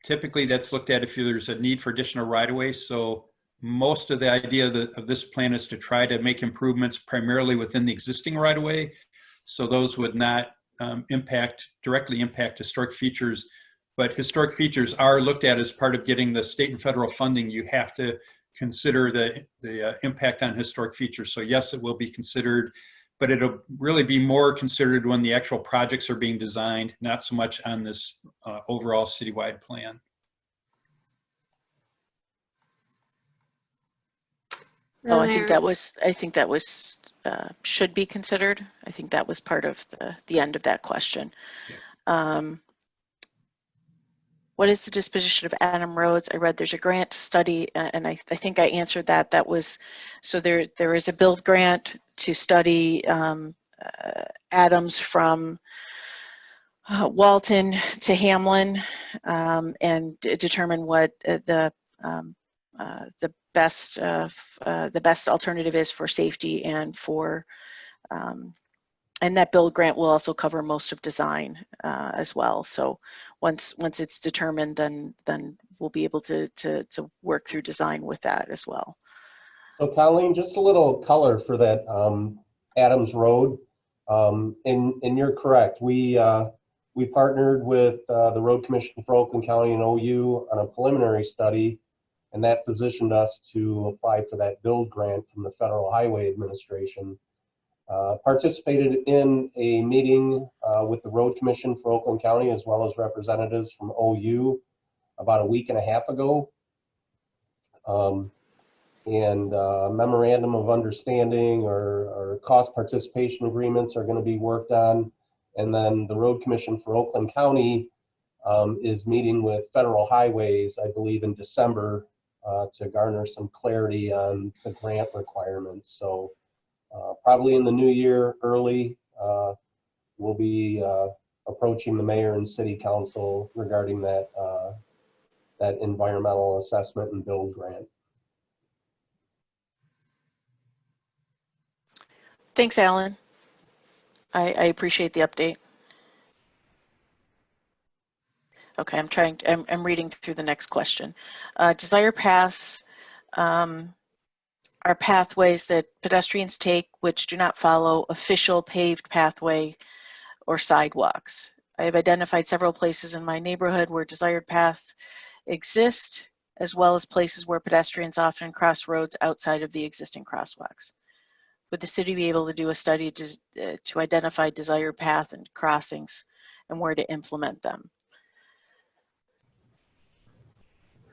Typically that's looked at if there's a need for additional right-of-way. So most of the idea of this plan is to try to make improvements primarily within the existing right-of-way. So those would not directly impact historic features, but historic features are looked at as part of getting the state and federal funding. You have to consider the impact on historic features. So yes, it will be considered but it'll really be more considered when the actual projects are being designed, not so much on this overall citywide plan. Oh, I think that was should be considered. I think that was part of the end of that question. What is the disposition of Adam roads? I read there's a grant to study, and I think I answered that. That was, so there is a build grant to study Adams from Walton to Hamlin, and determine what the best alternative is for safety and for and that build grant will also cover most of design as well. So once it's determined, then we'll be able to work through design with that as well. So Colleen, just a little color for that Adams Road. And you're correct. We partnered with the Road Commission for Oakland County and OU on a preliminary study, and that positioned us to apply for that build grant from the Federal Highway Administration. Participated in a meeting with the Road Commission for Oakland County as well as representatives from OU about a week and a half ago. And memorandum of understanding or cost participation agreements are going to be worked on. And then the Road Commission for Oakland County is meeting with Federal Highways, I believe, in December to garner some clarity on the grant requirements. So probably in the new year, early, we'll be approaching the mayor and city council regarding that that environmental assessment and build grant. Thanks, Alan. I appreciate the update. Okay, I'm reading through the next question. Desire paths are pathways that pedestrians take which do not follow official paved pathway or sidewalks. I have identified several places in my neighborhood where desired paths exist, as well as places where pedestrians often cross roads outside of the existing crosswalks. Would the city be able to do a study to identify desired path and crossings and where to implement them?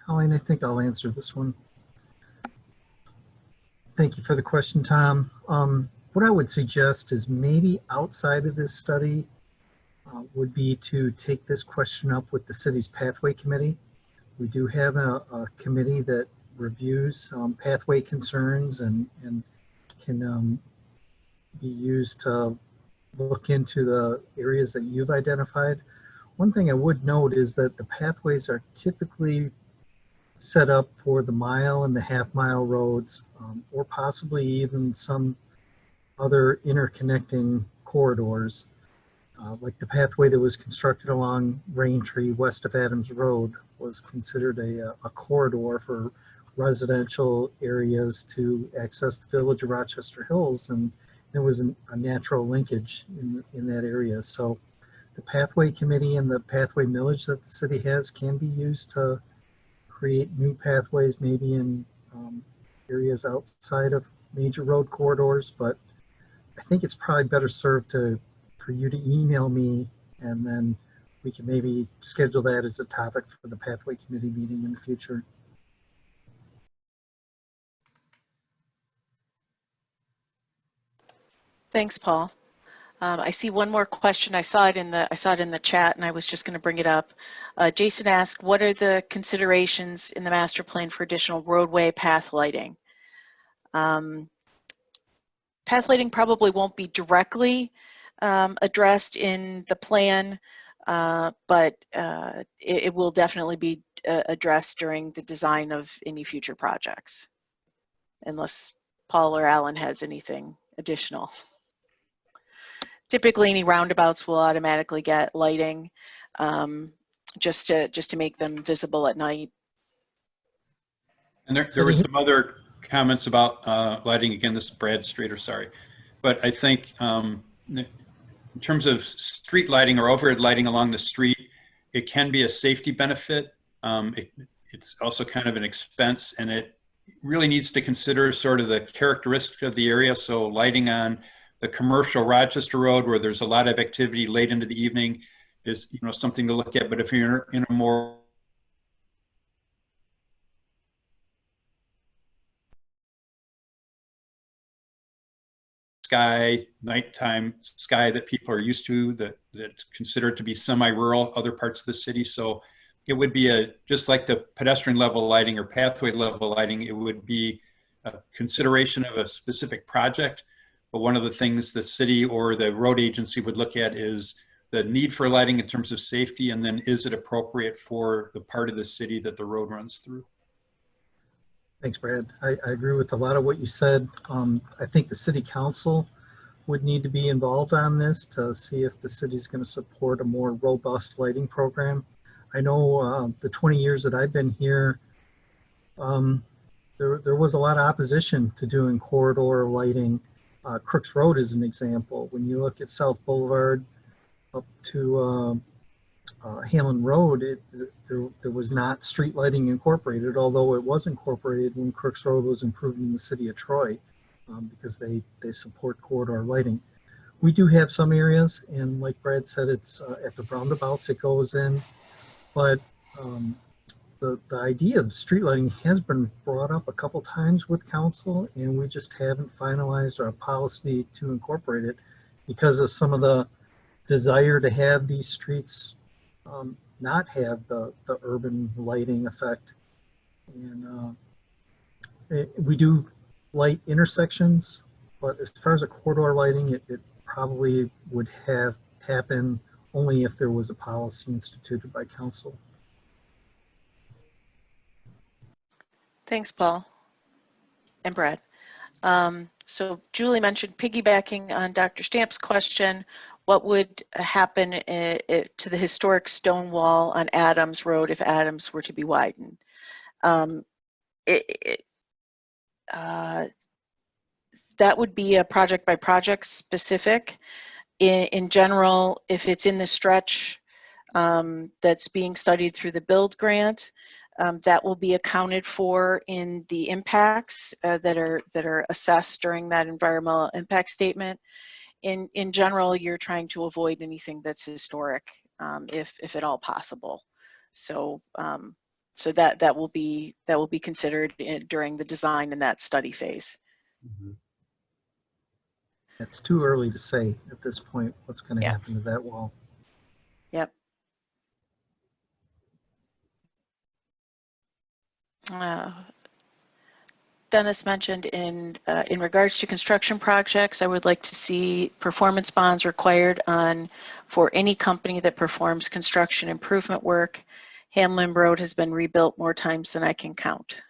Colleen, I think I'll answer this one. Thank you for the question, Tom. What I would suggest is maybe outside of this study would be to take this question up with the city's pathway committee. We do have a committee that reviews pathway concerns and can be used to look into the areas that you've identified. One thing I would note is that the pathways are typically set up for the mile and the half-mile roads, or possibly even some other interconnecting corridors. Like the pathway that was constructed along Raintree west of Adams Road was considered a corridor for residential areas to access the village of Rochester Hills, and there was a natural linkage in that area. So the pathway committee and the pathway millage that the city has can be used to create new pathways, maybe in areas outside of major road corridors, but I think it's probably better served for you to email me, and then we can maybe schedule that as a topic for the pathway committee meeting in the future. Thanks, Paul. I see one more question. I saw it in the chat, and I was just going to bring it up. Jason asked, "What are the considerations in the master plan for additional roadway path lighting?" Path lighting probably won't be directly addressed in the plan, but it will definitely be addressed during the design of any future projects, unless Paul or Alan has anything additional. Typically, any roundabouts will automatically get lighting, just to make them visible at night. And there was some other comments about lighting. Again, this is Brad Strader, sorry. But I think in terms of street lighting or overhead lighting along the street, it can be a safety benefit. It's also kind of an expense, and it really needs to consider sort of the characteristic of the area. So lighting on the commercial Rochester Road, where there's a lot of activity late into the evening, is something to look at. But if you're in a more sky, nighttime sky that people are used to, that considered to be semi-rural, other parts of the city. So it would be just like the pedestrian level lighting or pathway level lighting, it would be a consideration of a specific project. But one of the things the city or the road agency would look at is the need for lighting in terms of safety, and then is it appropriate for the part of the city that the road runs through? Thanks, Brad. I agree with a lot of what you said. I think the city council would need to be involved on this to see if the city's going to support a more robust lighting program. I know the 20 years that I've been here, there was a lot of opposition to doing corridor lighting. Crooks Road is an example. When you look at South Boulevard up to Hamlin Road, there was not street lighting incorporated, although it was incorporated when Crooks Road was improved in the city of Troy, because they support corridor lighting. We do have some areas, and like Brad said, it's at the roundabouts it goes in, but the idea of street lighting has been brought up a couple times with council, and we just haven't finalized our policy to incorporate it because of some of the desire to have these streets not have the urban lighting effect. And we do light intersections, but as far as a corridor lighting, it probably would have happened only if there was a policy instituted by council. Thanks, Paul and Brad. So Julie mentioned, piggybacking on Dr. Stamp's question, what would happen to the historic Stonewall on Adams Road if Adams were to be widened? That would be a project by project specific. In general, if it's in the stretch that's being studied through the build grant, that will be accounted for in the impacts that are assessed during that environmental impact statement. In general, you're trying to avoid anything that's historic, if at all possible. So that will be considered during the design in that study phase. Mhm. It's too early to say at this point what's going to Yeah. happen to that wall. Yep. Dennis mentioned in regards to construction projects, I would like to see performance bonds required for any company that performs construction improvement work. Hamlin Road has been rebuilt more times than I can count.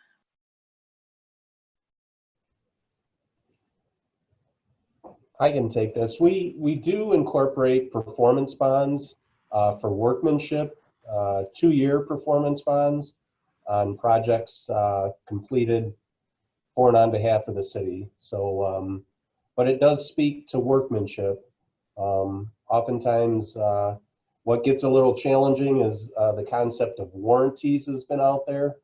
I can take this. We do incorporate performance bonds for workmanship, 2-year performance bonds on projects completed for and on behalf of the city. So, but it does speak to workmanship. Oftentimes, what gets a little challenging is the concept of warranties has been out there.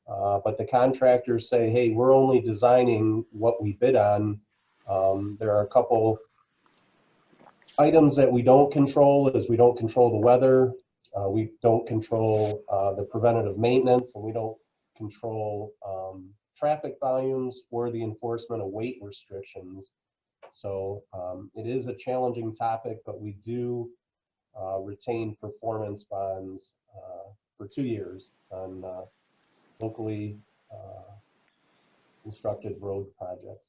But the contractors say, hey, we're only designing what we bid on. There are a couple items that we don't control, is we don't control the weather, we don't control the preventative maintenance, and we don't control traffic volumes or the enforcement of weight restrictions. So it is a challenging topic, but we do retain performance bonds for 2 years on locally constructed road projects.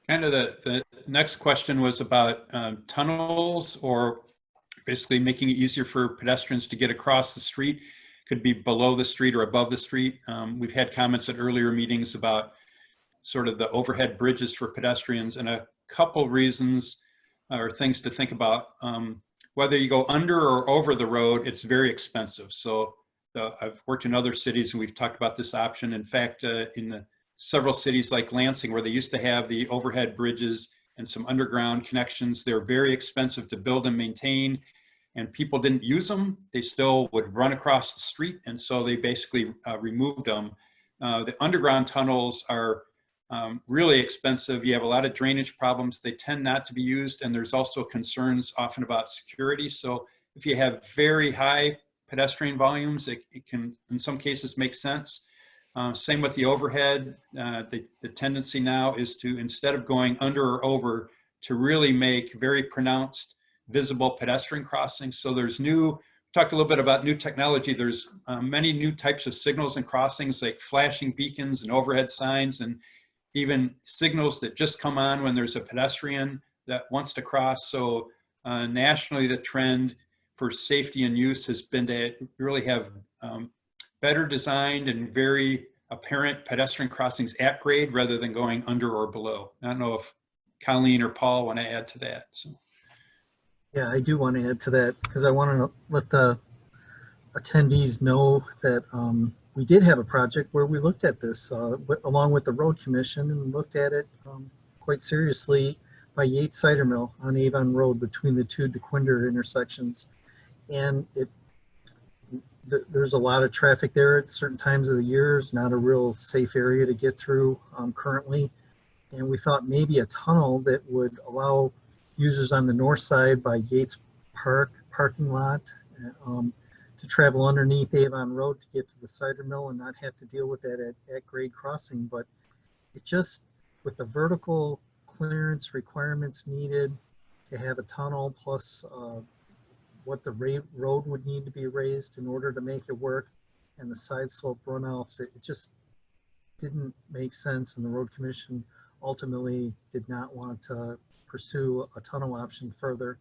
Kind of the next question was about tunnels, or basically making it easier for pedestrians to get across the street. Could be below the street or above the street. We've had comments at earlier meetings about sort of the overhead bridges for pedestrians, and a couple reasons or things to think about. Whether you go under or over the road, it's very expensive. So I've worked in other cities and we've talked about this option. In fact, in several cities like Lansing, where they used to have the overhead bridges and some underground connections, they're very expensive to build and maintain, and people didn't use them. They still would run across the street, and so they basically removed them. The underground tunnels are really expensive. You have a lot of drainage problems. They tend not to be used, and there's also concerns often about security. So if you have very high pedestrian volumes, it can, in some cases, make sense. Same with the overhead. The tendency now is to, instead of going under or over, to really make very pronounced visible pedestrian crossings. So there's talked a little bit about new technology. There's many new types of signals and crossings, like flashing beacons and overhead signs, and even signals that just come on when there's a pedestrian that wants to cross. So nationally, the trend for safety and use has been to really have better designed and very apparent pedestrian crossings at grade rather than going under or below. I don't know if Colleen or Paul want to add to that. So. Yeah, I do want to add to that because I want to let the attendees know that we did have a project where we looked at this along with the Road Commission and looked at it quite seriously by Yates Cider Mill on Avon Road between the two DeQuinder intersections. And there's a lot of traffic there at certain times of the year. It's not a real safe area to get through currently. And we thought maybe a tunnel that would allow users on the north side by Yates parking lot to travel underneath Avon Road to get to the cider mill and not have to deal with that at grade crossing. But it just, with the vertical clearance requirements needed to have a tunnel plus what the road would need to be raised in order to make it work, and the side slope runoffs, it just didn't make sense, and the Road Commission ultimately did not want to pursue a tunnel option further.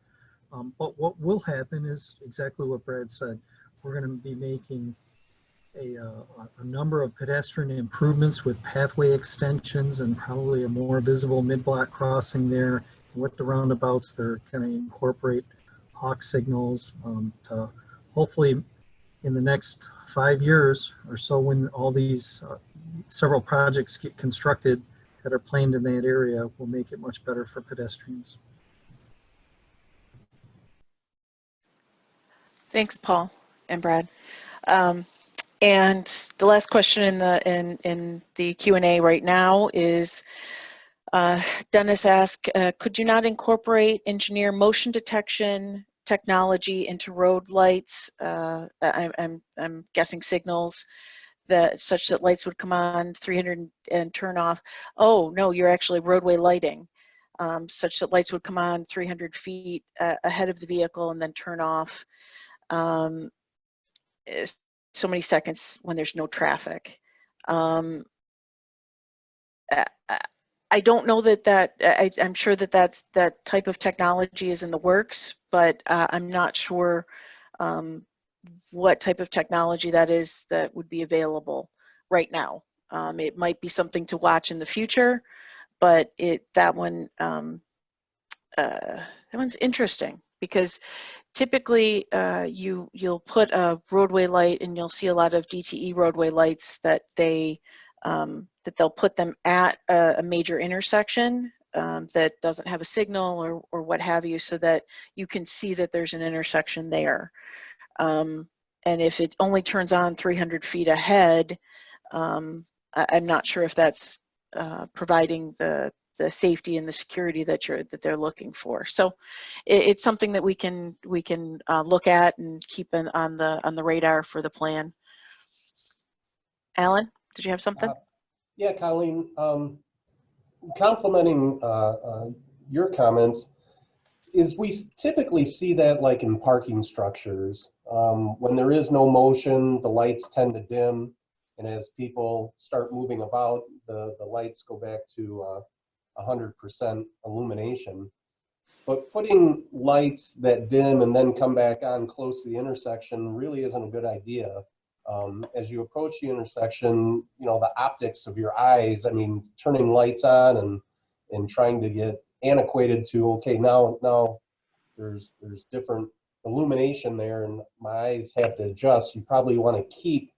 But what will happen is exactly what Brad said. We're going to be making a number of pedestrian improvements with pathway extensions and probably a more visible mid-block crossing there. With the roundabouts, they're going to incorporate hawk signals to hopefully in the next 5 years or so, when all these several projects get constructed that are planned in that area, will make it much better for pedestrians. Thanks, Paul and Brad. And the last question in the Q&A right now is, Dennis asked, could you not incorporate engineer motion detection technology into road lights? I'm guessing signals that such that lights would come on 300 and turn off. Oh no, you're actually roadway lighting, such that lights would come on 300 feet ahead of the vehicle and then turn off so many seconds when there's no traffic. I don't know that I'm sure that type of technology is in the works, but I'm not sure what type of technology that is that would be available right now. It might be something to watch in the future, but that one's interesting, because typically you'll put a roadway light, and you'll see a lot of DTE roadway lights that they'll put them at a major intersection that doesn't have a signal or what have you, so that you can see that there's an intersection there. And if it only turns on 300 feet ahead, I'm not sure if that's providing the safety and the security that they're looking for. So it's something that we can look at and keep on the radar for the plan. Alan, did you have something? Yeah, Colleen, complimenting your comments, is we typically see that like in parking structures. When there is no motion, the lights tend to dim, and as people start moving about, the lights go back to 100% illumination. But putting lights that dim and then come back on close to the intersection really isn't a good idea. As you approach the intersection, you know, the optics of your eyes, I mean, turning lights on and trying to get antiquated to, okay, now there's different illumination there and my eyes have to adjust. You probably want to keep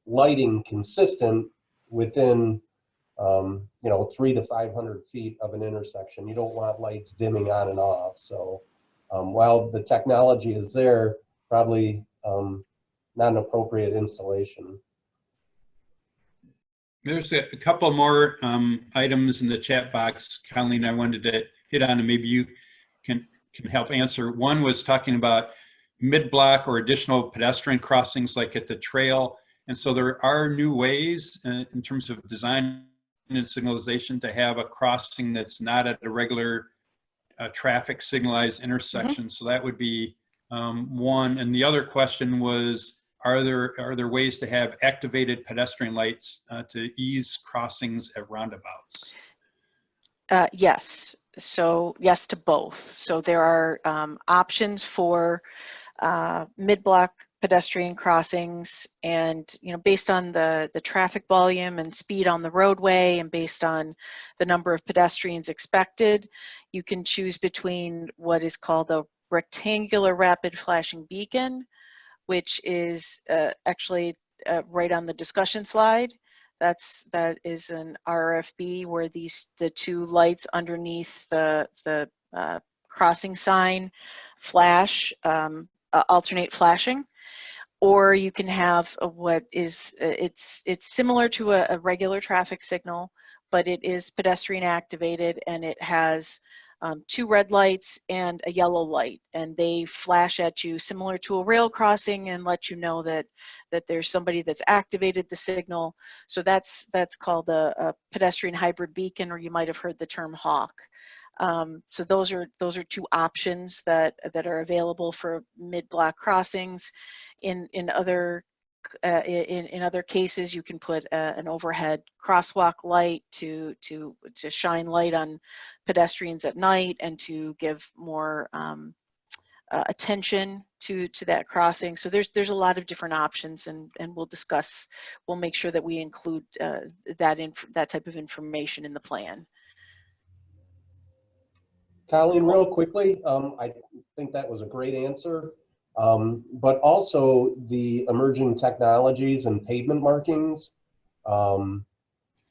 lighting consistent within 300 to 500 feet of an intersection. You don't want lights dimming on and off. So while the technology is there, probably not an appropriate installation. There's a couple more items in the chat box, Colleen, I wanted to hit on, and maybe you can help answer. One was talking about mid-block or additional pedestrian crossings like at the trail. And so there are new ways in terms of design and signalization to have a crossing that's not at a regular traffic signalized intersection. So that would be one. And the other question was, are there ways to have activated pedestrian lights to ease crossings at roundabouts? Yes. So yes to both. So there are options for mid-block pedestrian crossings, and based on the traffic volume and speed on the roadway and based on the number of pedestrians expected, you can choose between what is called a rectangular rapid flashing beacon, which is actually right on the discussion slide. That is an RFB where the two lights underneath the crossing sign flash, alternate flashing. Or you can have what is, it's similar to a regular traffic signal, but it is pedestrian activated, and it has two red lights and a yellow light, and they flash at you similar to a rail crossing and let you know that there's somebody that's activated the signal. So that's called a pedestrian hybrid beacon, or you might have heard the term hawk. So those are two options that are available for mid-block crossings. In other cases, you can put an overhead crosswalk light to shine light on pedestrians at night and to give more attention to that crossing. So there's a lot of different options, and we'll make sure that we include that type of information in the plan. Colleen, real quickly, I think that was a great answer. But also the emerging technologies and pavement markings, the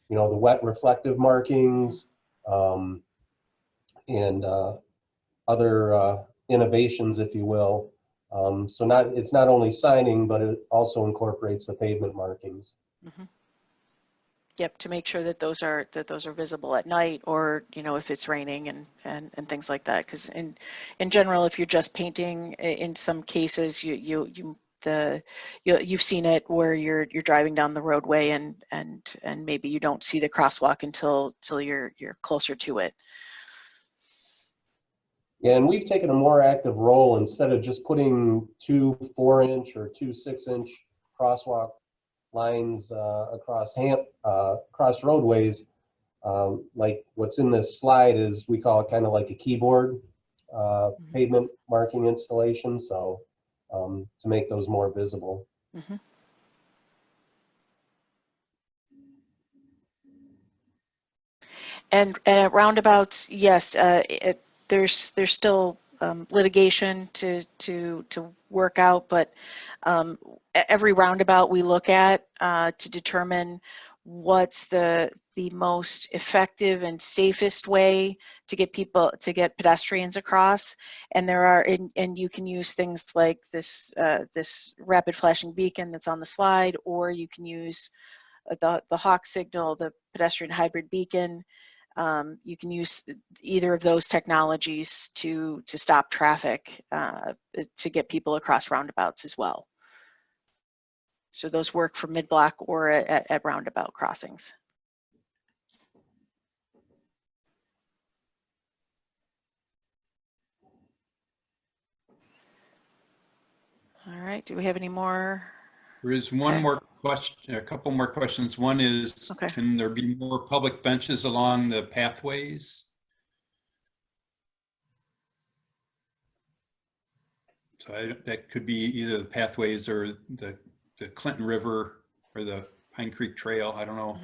wet reflective markings, and other innovations, if you will. So it's not only signing, but it also incorporates the pavement markings. Mm-hmm. Yep, to make sure that those are visible at night, or if it's raining and things like that. Because in general, if you're just painting, in some cases you've seen it where you're driving down the roadway and maybe you don't see the crosswalk until you're closer to it. Yeah, and we've taken a more active role. Instead of just putting 2 4-inch or 2 6-inch crosswalk lines across roadways, like what's in this slide is, we call it kind of like a keyboard pavement marking installation, so to make those more visible. Mm-hmm. And at roundabouts, yes, there's still litigation to work out, but every roundabout we look at to determine what's the most effective and safest way to get pedestrians across. And and you can use things like this rapid flashing beacon that's on the slide, or you can use the hawk signal, the pedestrian hybrid beacon. You can use either of those technologies to stop traffic, to get people across roundabouts as well. So those work for mid-block or at roundabout crossings. All right, do we have any more? There is one more question, a couple more questions. One is, can there be more public benches along the pathways? So that could be either the pathways or the Clinton River or the Pine Creek Trail. I don't know,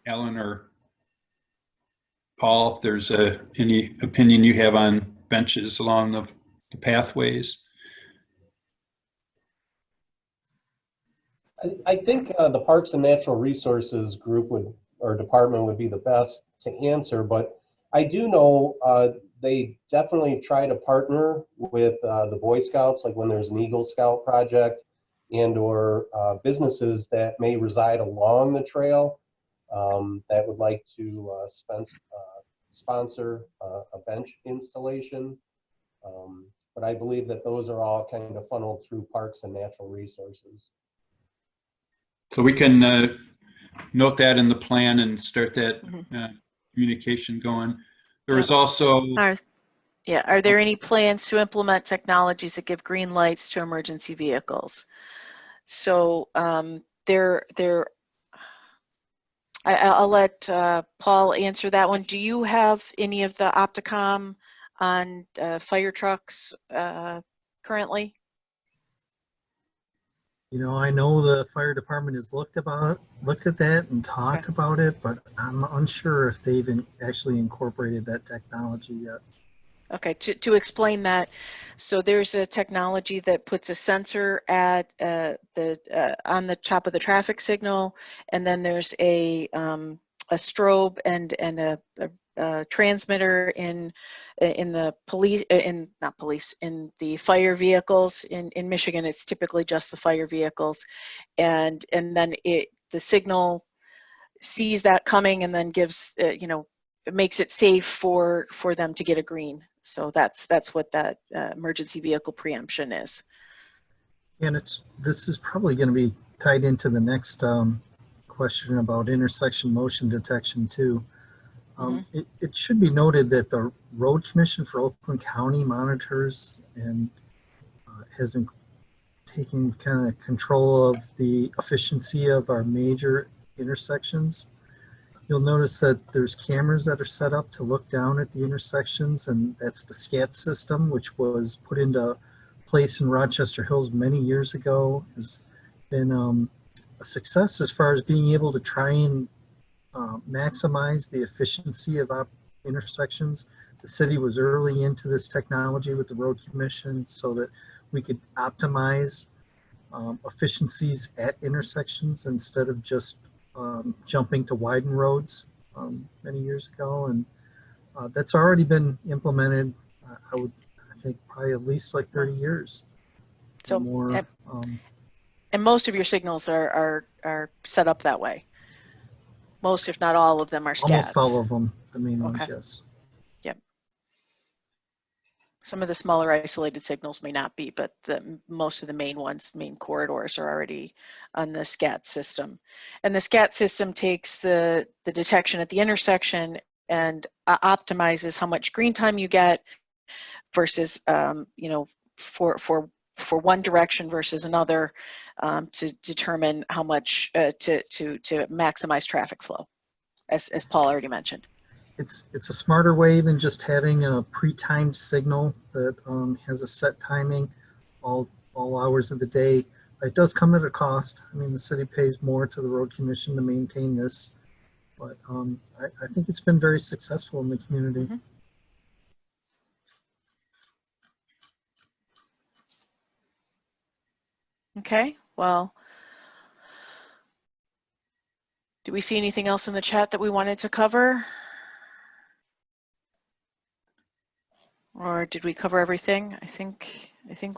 Alan or Paul, if there's any opinion you have on benches along the pathways. I think the Parks and Natural Resources group or department would be the best to answer, but I do know they definitely try to partner with the Boy Scouts, like when there's an Eagle Scout project, and or businesses that may reside along the trail. that would like to sponsor a bench installation. But I believe that those are all kind of funneled through Parks and Natural Resources. So we can note that in the plan and start that communication going. There was also... Are there any plans to implement technologies that give green lights to emergency vehicles? So I'll let Paul answer that one. Do you have any of the Opticom on fire trucks currently? You know, I know the fire department has looked at that and talked about it, but I'm unsure if they've actually incorporated that technology yet. Okay, to explain that, so there's a technology that puts a sensor at on the top of the traffic signal, and then there's a strobe and a transmitter in the police in the fire vehicles. In Michigan, it's typically just the fire vehicles, and then the signal sees that coming and then gives it makes it safe for them to get a green. So that's what that emergency vehicle preemption is. And this is probably going to be tied into the next question about intersection motion detection too. It should be noted that the Road Commission for Oakland County monitors and has taken kind of control of the efficiency of our major intersections. You'll notice that there's cameras that are set up to look down at the intersections, and that's the SCAT system, which was put into place in Rochester Hills many years ago. Has been a success as far as being able to try and maximize the efficiency of intersections. The city was early into this technology with the Road Commission so that we could optimize efficiencies at intersections instead of just jumping to widen roads many years ago, and that's already been implemented. I think probably at least like 30 years. So more. And most of your signals are set up that way. Most, if not all of them, are SCADs. Almost all of them, the main ones, yes. Yep. Some of the smaller isolated signals may not be, but most of the main ones, main corridors, are already on the SCAT system. And the SCAT system takes the detection at the intersection and optimizes how much green time you get versus, for one direction versus another, to determine how much to maximize traffic flow, as Paul already mentioned. It's a smarter way than just having a pre-timed signal that has a set timing all hours of the day. It does come at a cost. I mean, the city pays more to the Road Commission to maintain this, but I think it's been very successful in the community. Mm-hmm. Okay, well, do we see anything else in the chat that we wanted to cover? Or did we cover everything? I think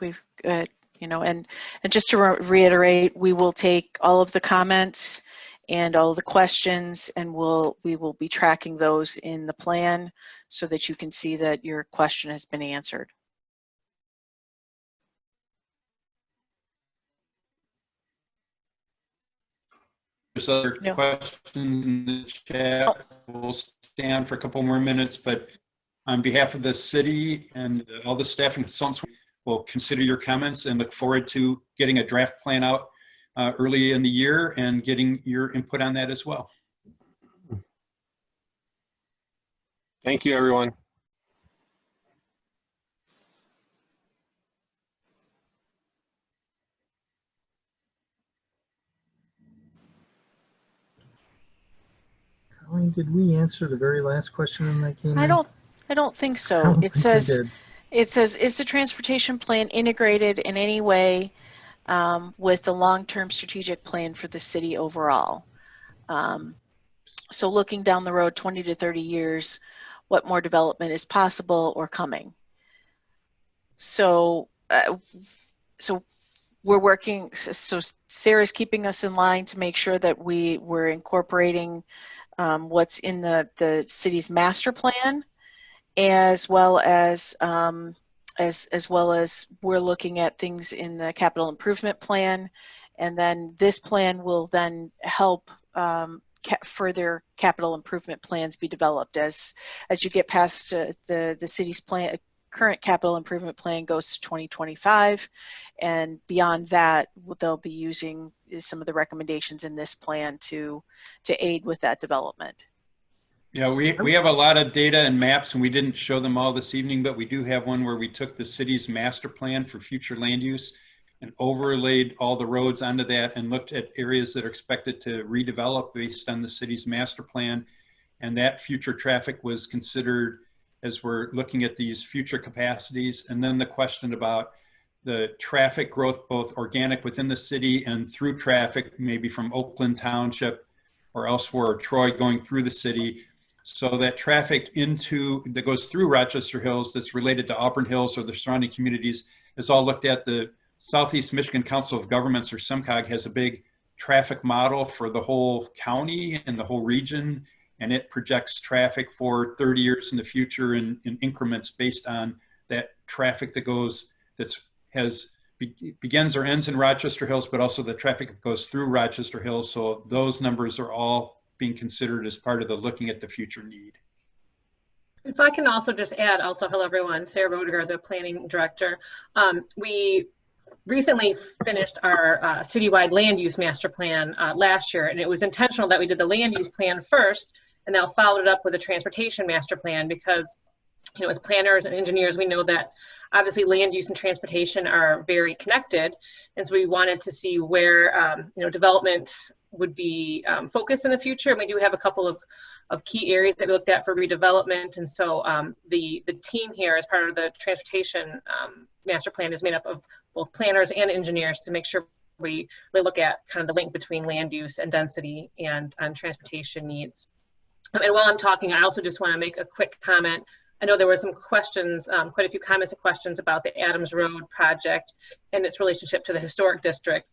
we've, and just to reiterate, we will take all of the comments and all of the questions, and we will be tracking those in the plan so that you can see that your question has been answered. There's other questions in the chat. We'll stand for a couple more minutes, but on behalf of the city and all the staff and consultants, we'll consider your comments and look forward to getting a draft plan out early in the year and getting your input on that as well. Thank you, everyone. Colleen, did we answer the very last question that came in? I don't think so. It says, is the transportation plan integrated in any way with the long-term strategic plan for the city overall? So looking down the road 20 to 30 years, what more development is possible or coming? So we're working, so Sarah's keeping us in line to make sure that we're incorporating what's in the city's master plan, as well as we're looking at things in the capital improvement plan, and then this plan will then help further capital improvement plans be developed as you get past the city's plan. Current capital improvement plan goes to 2025, and beyond that they'll be using some of the recommendations in this plan to aid with that development. Yeah, we have a lot of data and maps, and we didn't show them all this evening, but we do have one where we took the city's master plan for future land use and overlaid all the roads onto that and looked at areas that are expected to redevelop based on the city's master plan. And that future traffic was considered as we're looking at these future capacities. And then the question about the traffic growth, both organic within the city and through traffic, maybe from Oakland Township or elsewhere, or Troy going through the city. So that traffic that goes through Rochester Hills that's related to Auburn Hills or the surrounding communities is all looked at. The Southeast Michigan Council of Governments, or SMCOG, has a big traffic model for the whole county and the whole region, and it projects traffic for 30 years in the future in increments based on that traffic that begins or ends in Rochester Hills, but also the traffic that goes through Rochester Hills. So those numbers are all being considered as part of the looking at the future need. If I can also just add, hello everyone, Sarah Roediger, the planning director. We recently finished our citywide land use master plan last year, and it was intentional that we did the land use plan first and now followed it up with a transportation master plan, because as planners and engineers, we know that obviously land use and transportation are very connected. And so we wanted to see where, development would be focused in the future. And we do have a couple of key areas that we looked at for redevelopment. And so the team here, as part of the transportation master plan, is made up of both planners and engineers to make sure we look at kind of the link between land use and density and transportation needs. And while I'm talking, I also just want to make a quick comment. I know there were some questions, quite a few comments and questions about the Adams Road project and its relationship to the historic district.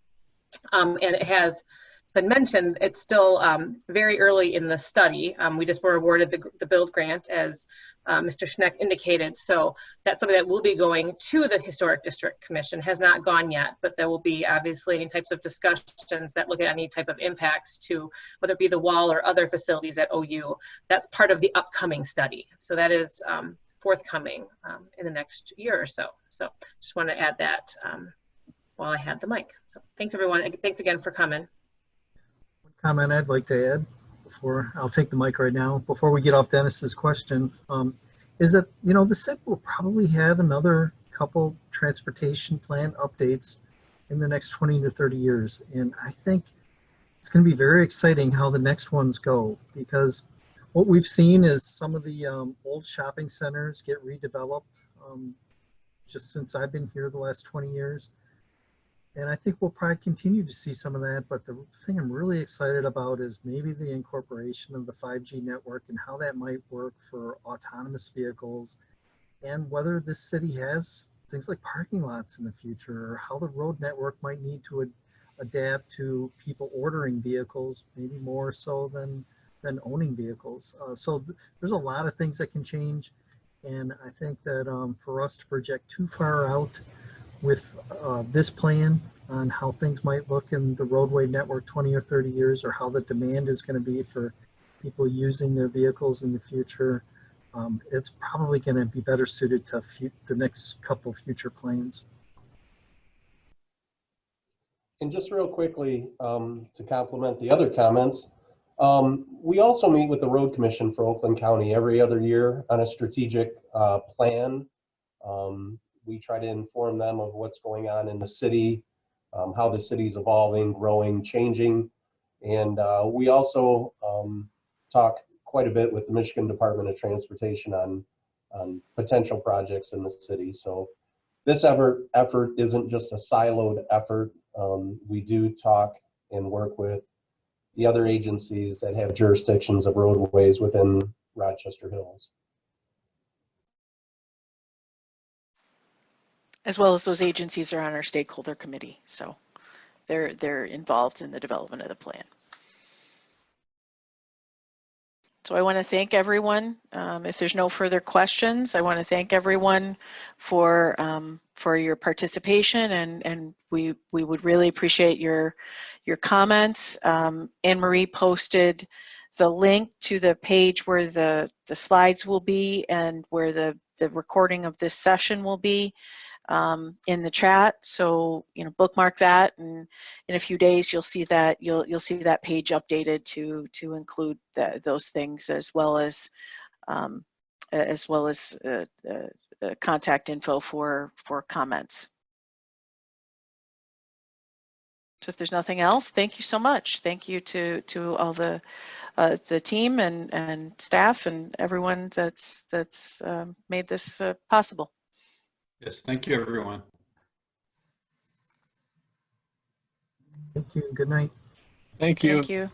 And it's been mentioned, it's still very early in the study. We just were awarded the build grant, as Mr. Schneck indicated. So that's something that will be going to the Historic District Commission, has not gone yet, but there will be obviously any types of discussions that look at any type of impacts to whether it be the wall or other facilities at OU. That's part of the upcoming study. So that is forthcoming in the next year or so. So just want to add that while I had the mic. So thanks everyone. Thanks again for coming. One comment I'd like to add before I'll take the mic right now, before we get off Dennis's question, is that, the city will probably have another couple transportation plan updates in the next 20 to 30 years. And I think it's going to be very exciting how the next ones go, because what we've seen is some of the old shopping centers get redeveloped just since I've been here the last 20 years. And I think we'll probably continue to see some of that. But the thing I'm really excited about is maybe the incorporation of the 5G network and how that might work for autonomous vehicles, and whether this city has things like parking lots in the future, or how the road network might need to adapt to people ordering vehicles, maybe more so than owning vehicles. So there's a lot of things that can change. And I think that for us to project too far out with this plan on how things might look in the roadway network 20 or 30 years, or how the demand is going to be for people using their vehicles in the future, it's probably going to be better suited to the next couple of future plans. And just real quickly, to complement the other comments, we also meet with the Road Commission for Oakland County every other year on a strategic plan. We try to inform them of what's going on in the city, how the city's evolving, growing, changing. And we also talk quite a bit with the Michigan Department of Transportation on potential projects in the city. So this effort isn't just a siloed effort. We do talk and work with the other agencies that have jurisdictions of roadways within Rochester Hills. as well as those agencies are on our stakeholder committee. So they're involved in the development of the plan. So I want to thank everyone. If there's no further questions, I want to thank everyone for your participation, and we would really appreciate your comments. Anne Marie posted the link to the page where the slides will be and where the recording of this session will be in the chat. So bookmark that, and in a few days you'll see that see that page updated to include those things, as well as contact info for comments. So if there's nothing else, thank you so much. Thank you to all the team and staff and everyone that's made this possible. Yes, thank you, everyone. Thank you. Good night. Thank you. Thank you.